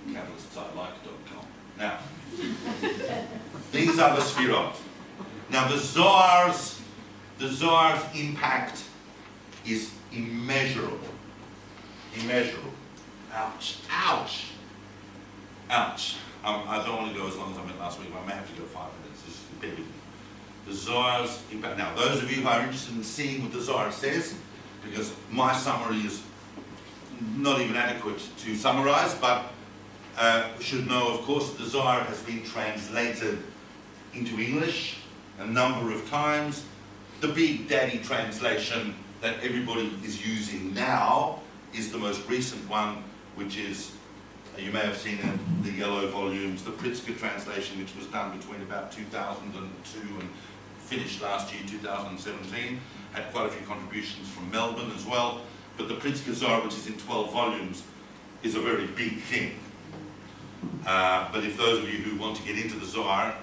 KabbalistsIlike.com. Now, these are the Sfirot. Now the Zohar's impact is immeasurable. Immeasurable. Ouch. Ouch. Ouch. I don't want to go as long as I went last week, but I may have to go 5 minutes. Just bear with me. The Zohar's impact. Now, those of you who are interested in seeing what the Zohar says, because my summary is not even adequate to summarize, but should know, of course, that the Zohar has been translated into English a number of times. The Big Daddy translation that everybody is using now is the most recent one, which is, you may have seen in the yellow volumes, the Pritzker translation, which was done between about 2002 and finished last year, 2017, had quite a few contributions from Malvern as well. But the Pritzker Zohar, which is in 12 volumes, is a very big thing. But if those of you who want to get into the Zohar,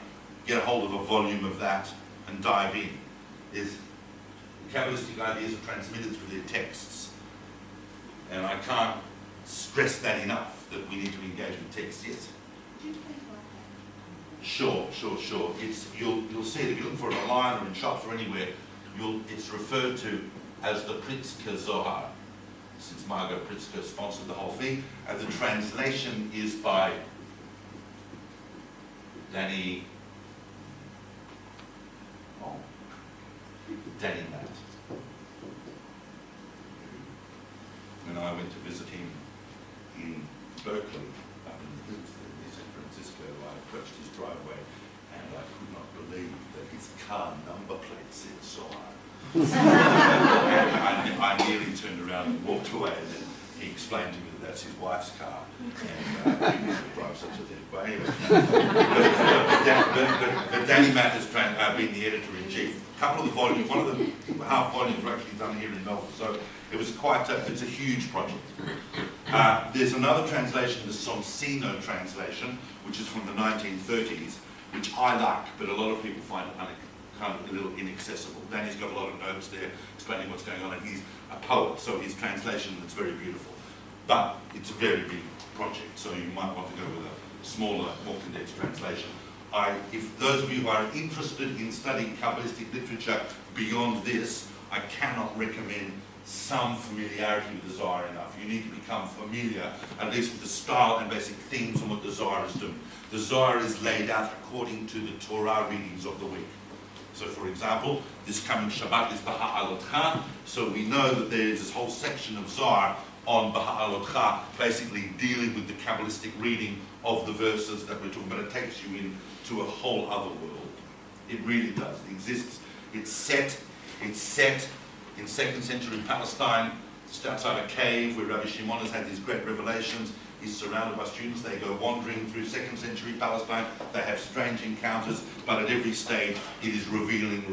get a hold of a volume of that and dive in. The Kabbalistic ideas are transmitted through their texts. And I can't stress that enough, that we need to engage with texts. Yes? Sure. You'll see it if you're looking for it online or in shops or anywhere. It's referred to as the Pritzker Zohar, since Margot Pritzker sponsored the whole thing. And the translation is by Danny Matt. When I went to visit him in Berkeley, up in the hills near San Francisco, I approached his driveway and I could not believe that his car number plate said Zohar. And I nearly turned around and walked away, and then he explained to me that that's his wife's car, and he would drive such a thing. But anyway, but Danny Matt has been the editor-in-chief. A couple of the volumes, one of the half volumes were actually done here in Melbourne, so it was it's a huge project. There's another translation, the Sonsino translation, which is from the 1930s, which I like, but a lot of people find it kind of a little inaccessible. Danny's got a lot of notes there explaining what's going on, and he's a poet, so his translation is very beautiful. But it's a very big project, so you might want to go with a smaller, more condensed translation. If those of you who are interested in studying Kabbalistic literature beyond this, I cannot recommend some familiarity with the Zohar enough. You need to become familiar, at least with the style and basic themes and what the Zohar is doing. The Zohar is laid out according to the Torah readings of the week. So for example, this coming Shabbat is Baha'alotcha, so we know that there is this whole section of Zohar on Baha'alotcha, basically dealing with the Kabbalistic reading of the verses that we're talking about. It takes you into a whole other world. It really does. It exists. It's set in 2nd century Palestine, just outside a cave where Rabbi Shimon has had these great revelations. He's surrounded by students. They go wandering through 2nd century Palestine. They have strange encounters, but at every stage it is revealing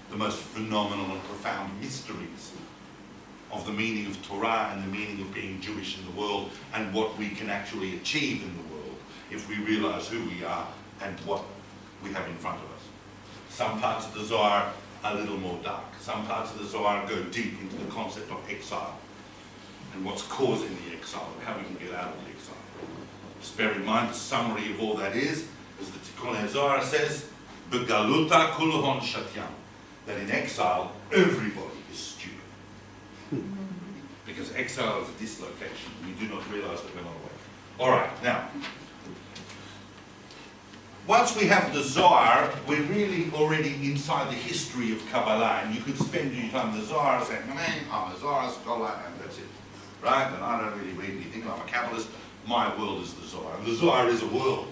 the most phenomenal and profound mysteries of the meaning of Torah and the meaning of being Jewish in the world, and what we can actually achieve in the world if we realize who we are and what we have in front of us. Some parts of the Zohar are a little more dark. Some parts of the Zohar go deep into the concept of exile and what's causing the exile, and how we can get out of the exile. Just bear in mind the summary of all that is the Tikkun Zohar says, Begaluta kulhon shatyam, that in exile everybody is stupid. Because exile is a dislocation. We do not realize that we're not awake. All right, now, once we have the Zohar, we're really already inside the history of Kabbalah, and you could spend your time in the Zohar saying, I'm a Zohar scholar, and that's it. Right? And I don't really read anything. I'm a Kabbalist. My world is the Zohar. And the Zohar is a world.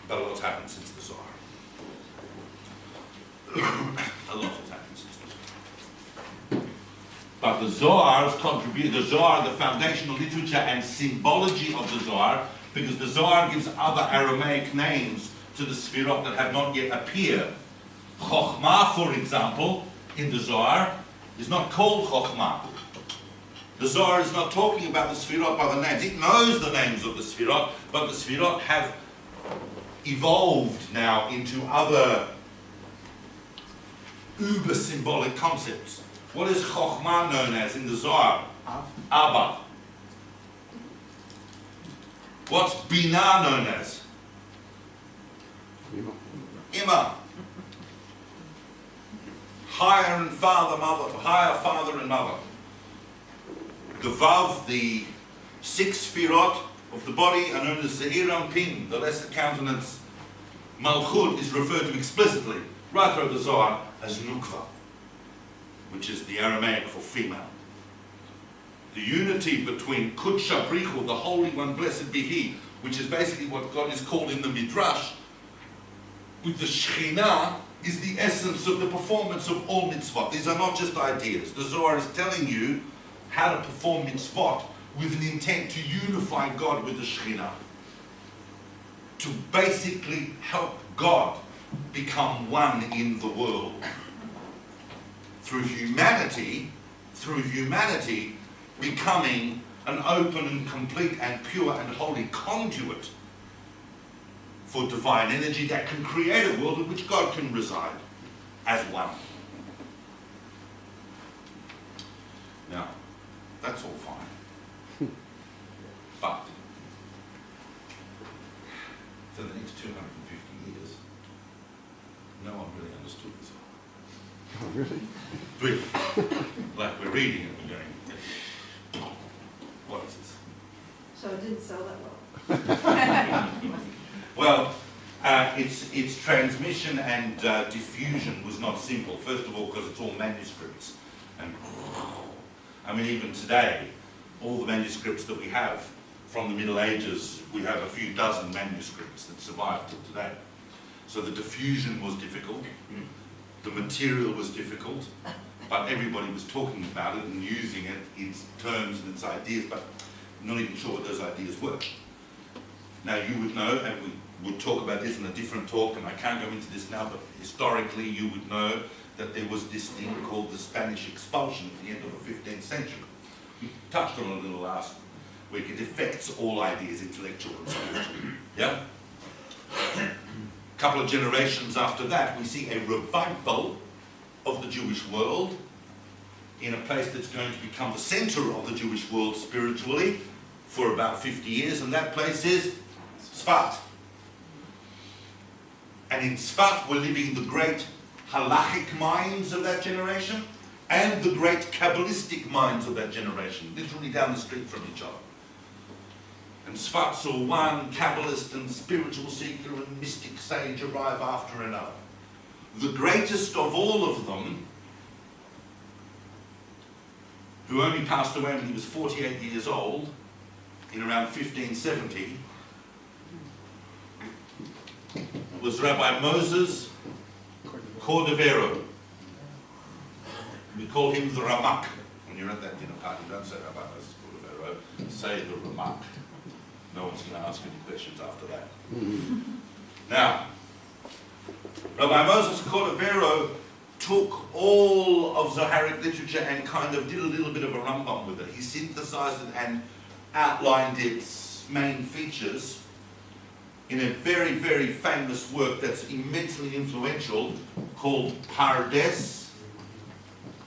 But a lot's happened since the Zohar. A lot has happened since the Zohar. But the Zohar's contribute, the Zohar, the foundational literature and symbology of the Zohar, because the Zohar gives other Aramaic names to the Sfirot that have not yet appeared. Chokhmah, for example, in the Zohar, is not called Chokhmah. The Zohar is not talking about the Sfirot by the names. It knows the names of the Sfirot, but the Sfirot have evolved now into other uber-symbolic concepts. What is Chokhmah known as in the Zohar? Abba. What's Binah known as? Ima. Higher father and mother. The Vav, the 6 Sfirot of the body, are known as Zeir Anpin, the lesser countenance. Malchut is referred to explicitly, right through the Zohar, as Nukva, which is the Aramaic for female. The unity between Kudsha Brichu, the Holy One, blessed be He, which is basically what God is called in the Midrash, with the Shekhinah, is the essence of the performance of all mitzvot. These are not just ideas. The Zohar is telling you how to perform mitzvot with an intent to unify God with the Shekhinah. To basically help God become one in the world. Through humanity becoming an open and complete and pure and holy conduit for divine energy that can create a world in which God can reside as one. Now, that's all fine. But for the next 250 years, no one really understood this. Oh, really? Really. Like we're reading it and going, what is this? So it didn't sell that well. Well, its transmission and diffusion was not simple. First of all, because it's all manuscripts. And I mean, even today, all the manuscripts that we have from the Middle Ages, we have a few dozen manuscripts that survive till today. So the diffusion was difficult, the material was difficult, but everybody was talking about it and using it, its terms and its ideas, but not even sure what those ideas were. Now you would know, and we would talk about this in a different talk, and I can't go into this now, but historically you would know that there was this thing called the Spanish expulsion at the end of the 15th century. We touched on it a little last week. It affects all ideas, intellectual and spiritual. Yeah? A couple of generations after that, we see a revival of the Jewish world in a place that's going to become the center of the Jewish world spiritually for about 50 years, and that place is Tzfat. And in Tzfat, we're living the great halachic minds of that generation and the great Kabbalistic minds of that generation, literally down the street from each other. And Tzfat saw one Kabbalist and spiritual seeker and mystic sage arrive after another. The greatest of all of them, who only passed away when he was 48 years old, in around 1570, was Rabbi Moses Cordovero. We call him the Ramak. When you're at that dinner party, don't say Rabbi Moses Cordovero, say the Ramak. No one's going to ask any questions after that. Now, Rabbi Moses Cordovero took all of Zoharic literature and kind of did a little bit of a Rambam with it. He synthesized it and outlined its main features in a very, very famous work that's immensely influential called Pardes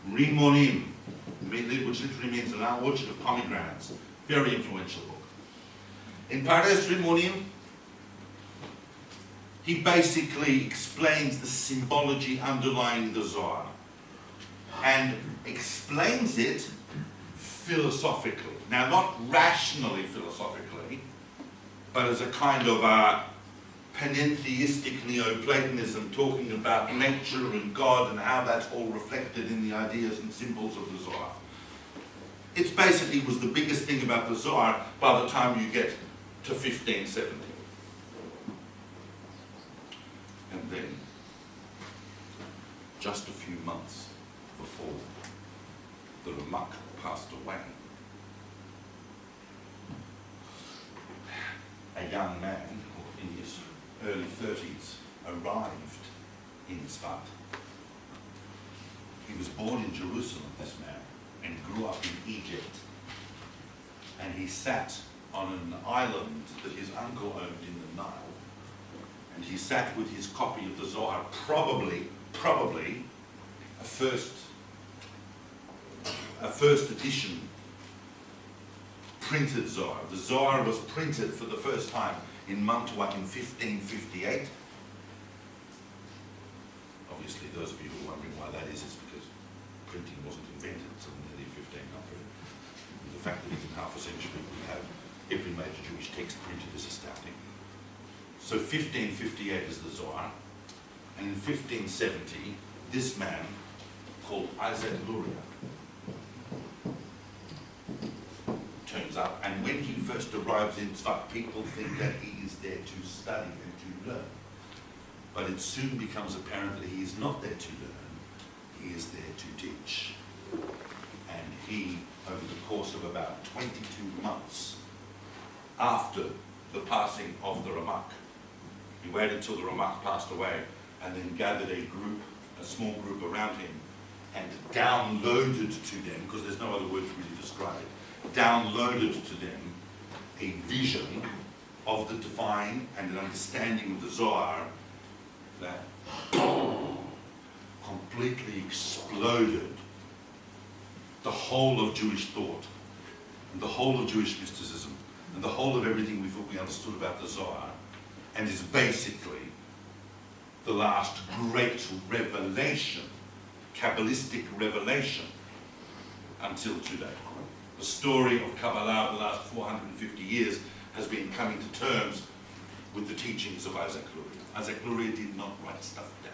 Rimonim, which literally means an orchard of pomegranates. Very influential book. In Pardes Rimonim, he basically explains the symbology underlying the Zohar and explains it philosophically. Now, not rationally philosophically, but as a kind of a panentheistic Neoplatonism, talking about nature and God and how that's all reflected in the ideas and symbols of the Zohar. It basically was the biggest thing about the Zohar by the time you get to 1570. And then, just a few months before the Ramak passed away, a young man in his early 30s arrived in Tzfat. He was born in Jerusalem, this man, and grew up in Egypt. And he sat on an island that his uncle owned in the Nile. And he sat with his copy of the Zohar, probably a first edition printed Zohar. The Zohar was printed for the first time in Mantua in 1558. Obviously, those of you who are wondering why that is because printing wasn't invented until nearly 1500. The fact that within half a century we have every major Jewish text printed is astounding. So 1558 is the Zohar, and in 1570, this man called Isaac Luria turns up, and when he first arrives in Tzfat, people think that he is there to study and to learn. But it soon becomes apparent that he is not there to learn, he is there to teach. And he, over the course of about 22 months after the passing of the Ramak, he waited till the Ramak passed away and then gathered a small group around him and downloaded to them, because there's no other word to really describe it, downloaded to them a vision of the divine and an understanding of the Zohar that completely exploded the whole of Jewish thought, and the whole of Jewish mysticism, and the whole of everything we thought we understood about the Zohar, and is basically the last great revelation, Kabbalistic revelation, until today. The story of Kabbalah of the last 450 years has been coming to terms with the teachings of Isaac Luria. Isaac Luria did not write stuff down.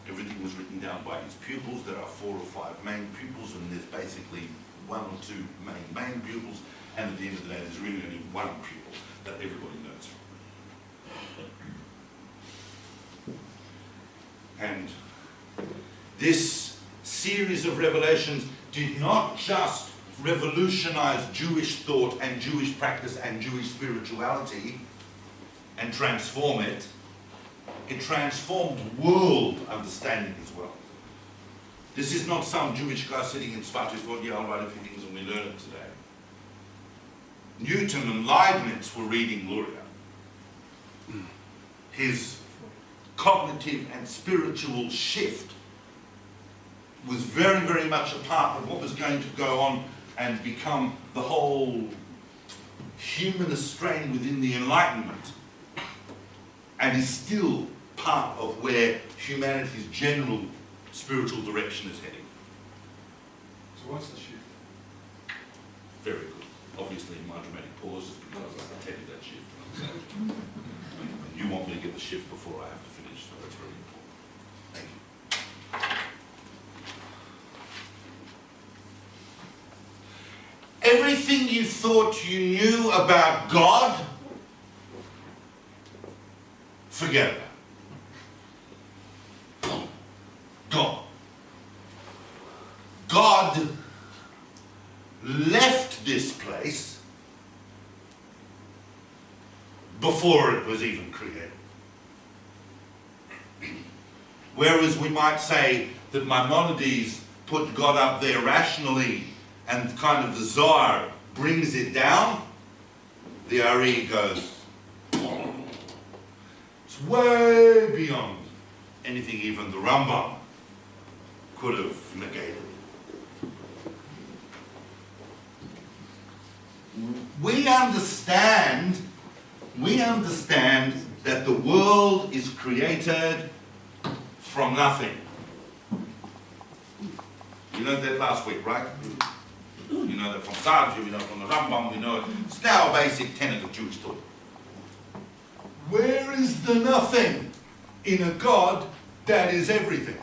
Everything was written down by his pupils. There are 4 or 5 main pupils, and there's basically 1 or 2 main pupils, and at the end of the day, there's really only 1 pupil that everybody knows. And this series of revelations did not just revolutionize Jewish thought and Jewish practice and Jewish spirituality and transform it, it transformed world understanding as well. This is not some Jewish guy sitting in Tzfat who thought, yeah, I'll write a few things and we learn it today. Newton and Leibniz were reading Luria. His cognitive and spiritual shift was very, very much a part of what was going to go on and become the whole humanist strain within the Enlightenment, and is still part of where humanity's general spiritual direction is heading. So what's the shift? Very good. Obviously, my dramatic pause is because I tell you that shift. And you want me to get the shift before I have to finish, so that's very important. Thank you. Everything you thought you knew about God, forget about it. God. God left this place before it was even created. Whereas we might say that Maimonides put God up there rationally and kind of the Zohar brings it down, the Ari goes, it's way beyond anything even the Rambam could have negated. We understand that the world is created from nothing. You know that last week, right? You know that from Sartre, we know from the Rambam, we know it. It's now a basic tenet of Jewish thought. Where is the nothing in a God that is everything?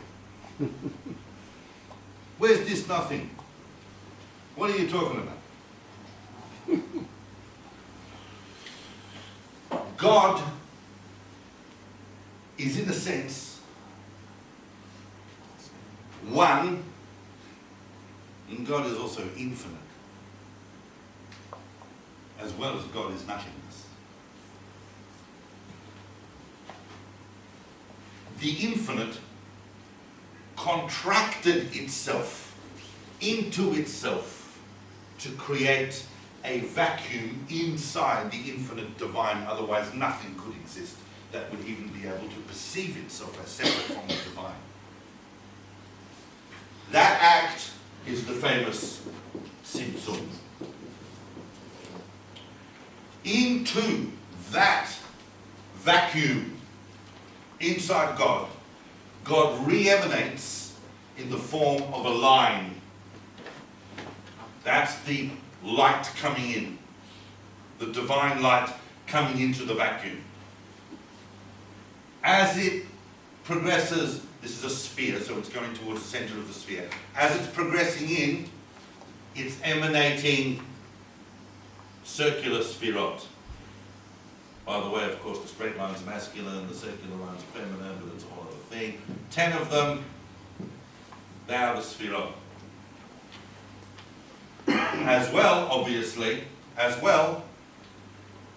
Where's this nothing? What are you talking about? God is, in a sense, one, and God is also infinite, as well as God is nothingness. The infinite contracted itself into itself to create a vacuum inside the infinite divine, otherwise nothing could exist that would even be able to perceive itself as separate from the divine. That act is the famous Tzimtzum. Into that vacuum inside God, God re-emanates in the form of a line. That's the light coming in, the divine light coming into the vacuum. As it progresses, this is a sphere, so it's going towards the center of the sphere. As it's progressing in, it's emanating circular spherot. By the way, of course, the straight line is masculine, the circular line is feminine, but it's a whole other thing. 10 of them, they are the spherot. As well, obviously, the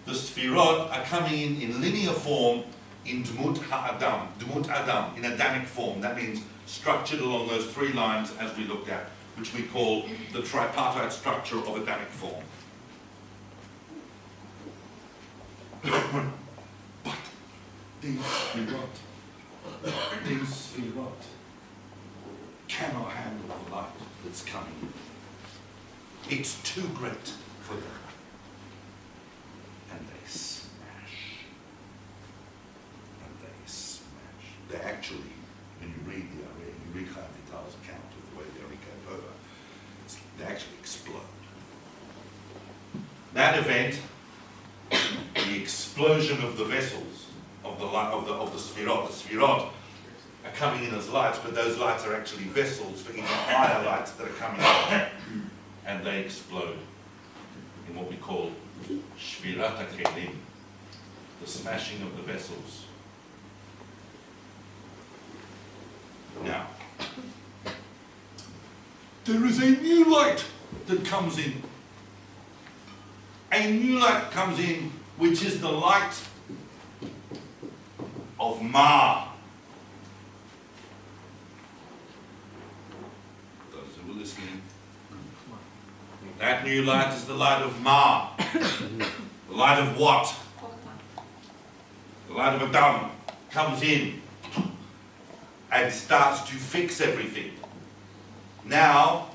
spherot are coming in linear form in Dmut Adam, in Adamic form. That means structured along those 3 lines as we looked at, which we call the tripartite structure of Adamic form. But these spherot cannot handle the light that's coming in. It's too great for them. And they smash. They actually, when you read the Ari, you read Chaim Vital's account of the way the Ari came over, they actually explode. That event, the explosion of the vessels, of the spherot are coming in as lights, but those lights are actually vessels for even higher lights that are coming out, and they explode in what we call Shvirat HaKelim, the smashing of the vessels. Now, there is a new light that comes in. A new light comes in, which is the light of Ma. Those who were listening. That new light is the light of Ma. The light of what? The light of Adam comes in and starts to fix everything. Now,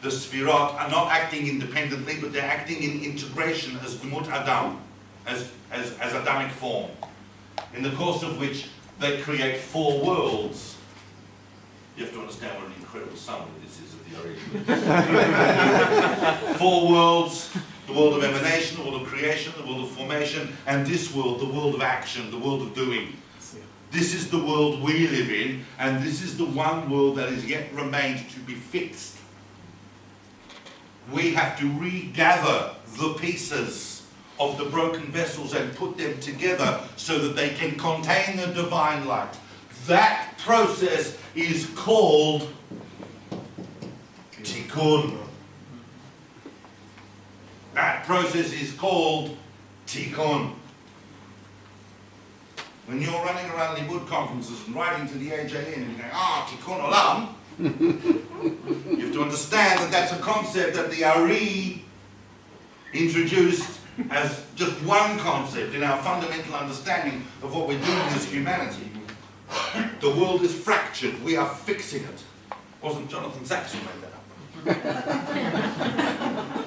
the Sfirot are not acting independently, but they're acting in integration as Dmut Adam, as Adamic form, in the course of which they create 4 worlds. You have to understand what an incredible summary this is of the Ari. 4 worlds: the world of emanation, the world of creation, the world of formation, and this world, the world of action, the world of doing. This is the world we live in, and this is the one world that is yet remained to be fixed. We have to regather the pieces of the broken vessels and put them together so that they can contain the divine light. That process is called tikkun. That process is called tikkun. When you're running around Libud conferences and writing to the AJN and you're going, tikkun olam, you have to understand that that's a concept that the Ari introduced as just one concept in our fundamental understanding of what we're doing as humanity. The world is fractured, we are fixing it. Wasn't Jonathan Sachs who made that up?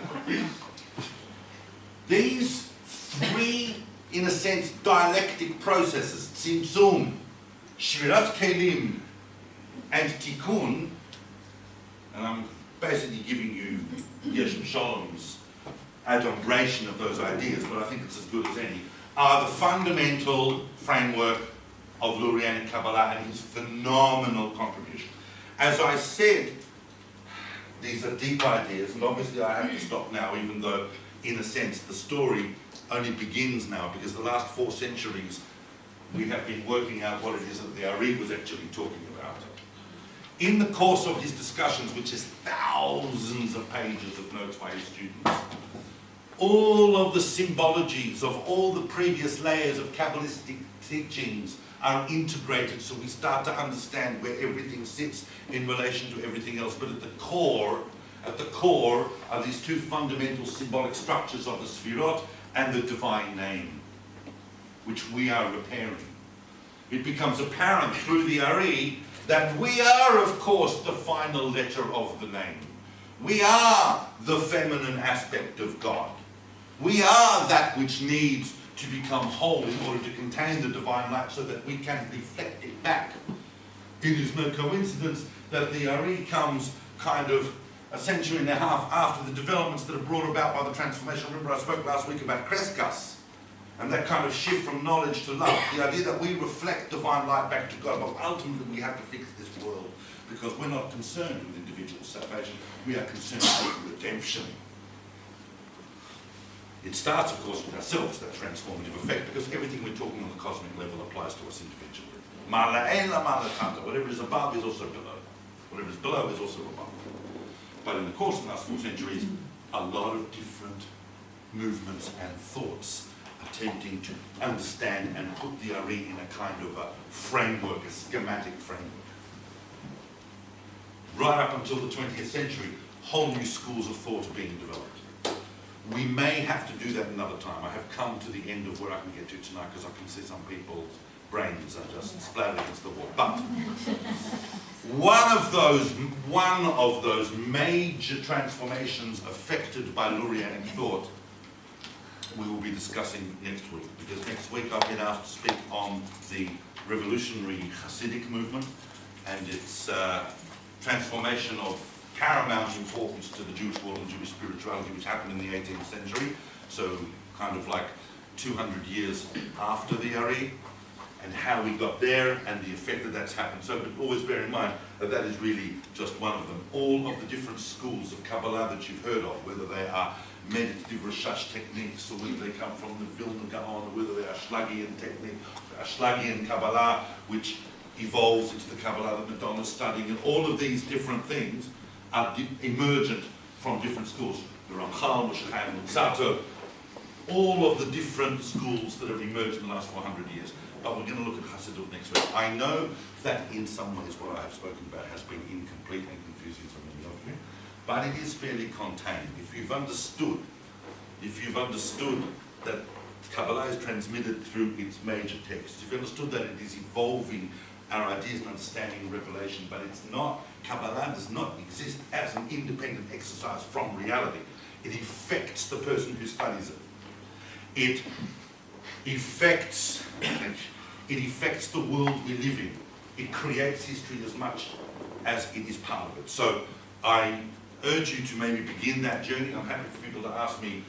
These 3, in a sense, dialectic processes, Tzimtzum, Shvirat Kelim, and Tikkun, and I'm basically giving you Yeshem Sholom's adumbration of those ideas, but I think it's as good as any, are the fundamental framework of Lurianic Kabbalah and his phenomenal contribution. As I said, these are deep ideas, and obviously I have to stop now, even though, in a sense, the story only begins now, because the last 4 centuries we have been working out what it is that the Ari was actually talking about. In the course of his discussions, which is thousands of pages of notes by his students, all of the symbologies of all the previous layers of Kabbalistic teachings are integrated, so we start to understand where everything sits in relation to everything else. But at the core are these 2 fundamental symbolic structures of the Sfirot and the divine name, which we are repairing. It becomes apparent through the Ari that we are, of course, the final letter of the name. We are the feminine aspect of God. We are that which needs to become whole in order to contain the divine light so that we can reflect it back. It is no coincidence that the Ari comes kind of a century and a half after the developments that are brought about by the transformation. Remember I spoke last week about Kreskas and that kind of shift from knowledge to love. The idea that we reflect divine light back to God, but ultimately we have to fix this world because we're not concerned with individual salvation, we are concerned with redemption. It starts, of course, with ourselves, that transformative effect, because everything we're talking on the cosmic level applies to us individually. Mala ela mala tanta, whatever is above is also below. Whatever is below is also above. But in the course of the last 4 centuries, a lot of different movements and thoughts attempting to understand and put the Ari in a kind of a framework, a schematic framework. Right up until the 20th century, whole new schools of thought are being developed. We may have to do that another time. I have come to the end of where I can get to tonight because I can see some people's brains are just splattered against the wall. But one of those major transformations affected by Lurianic thought we will be discussing next week, because next week I've been asked to speak on the revolutionary Hasidic movement and its transformation of paramount importance to the Jewish world and Jewish spirituality, which happened in the 18th century, so kind of like 200 years after the Ari, and how we got there and the effect that that's happened. So but always bear in mind that that is really just one of them. All of the different schools of Kabbalah that you've heard of, whether they are meditative Rashash techniques, or whether they come from the Vilna Gaon, or whether they are Schlagian technique, Schlagian Kabbalah, which evolves into the Kabbalah that Madonna's studying, and all of these different things are emergent from different schools. The Ramchal, Moshe Chaim Luzzatto, all of the different schools that have emerged in the last 400 years. But we're going to look at Hasidut next week. I know that in some ways what I have spoken about has been incomplete and confusing for many of you, but it is fairly contained. If you've understood that Kabbalah is transmitted through its major texts, if you understood that it is evolving our ideas and understanding revelation, but it's not, Kabbalah does not exist as an independent exercise from reality. It affects the person who studies it. It affects the world we live in. It creates history as much as it is part of it. So I urge you to maybe begin that journey. I'm happy for people to ask me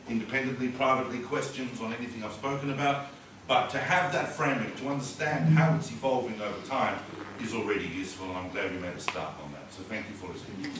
independently, privately questions on anything I've spoken about. But to have that framework, to understand how it's evolving over time, is already useful, and I'm glad we made a start on that. So thank you for listening.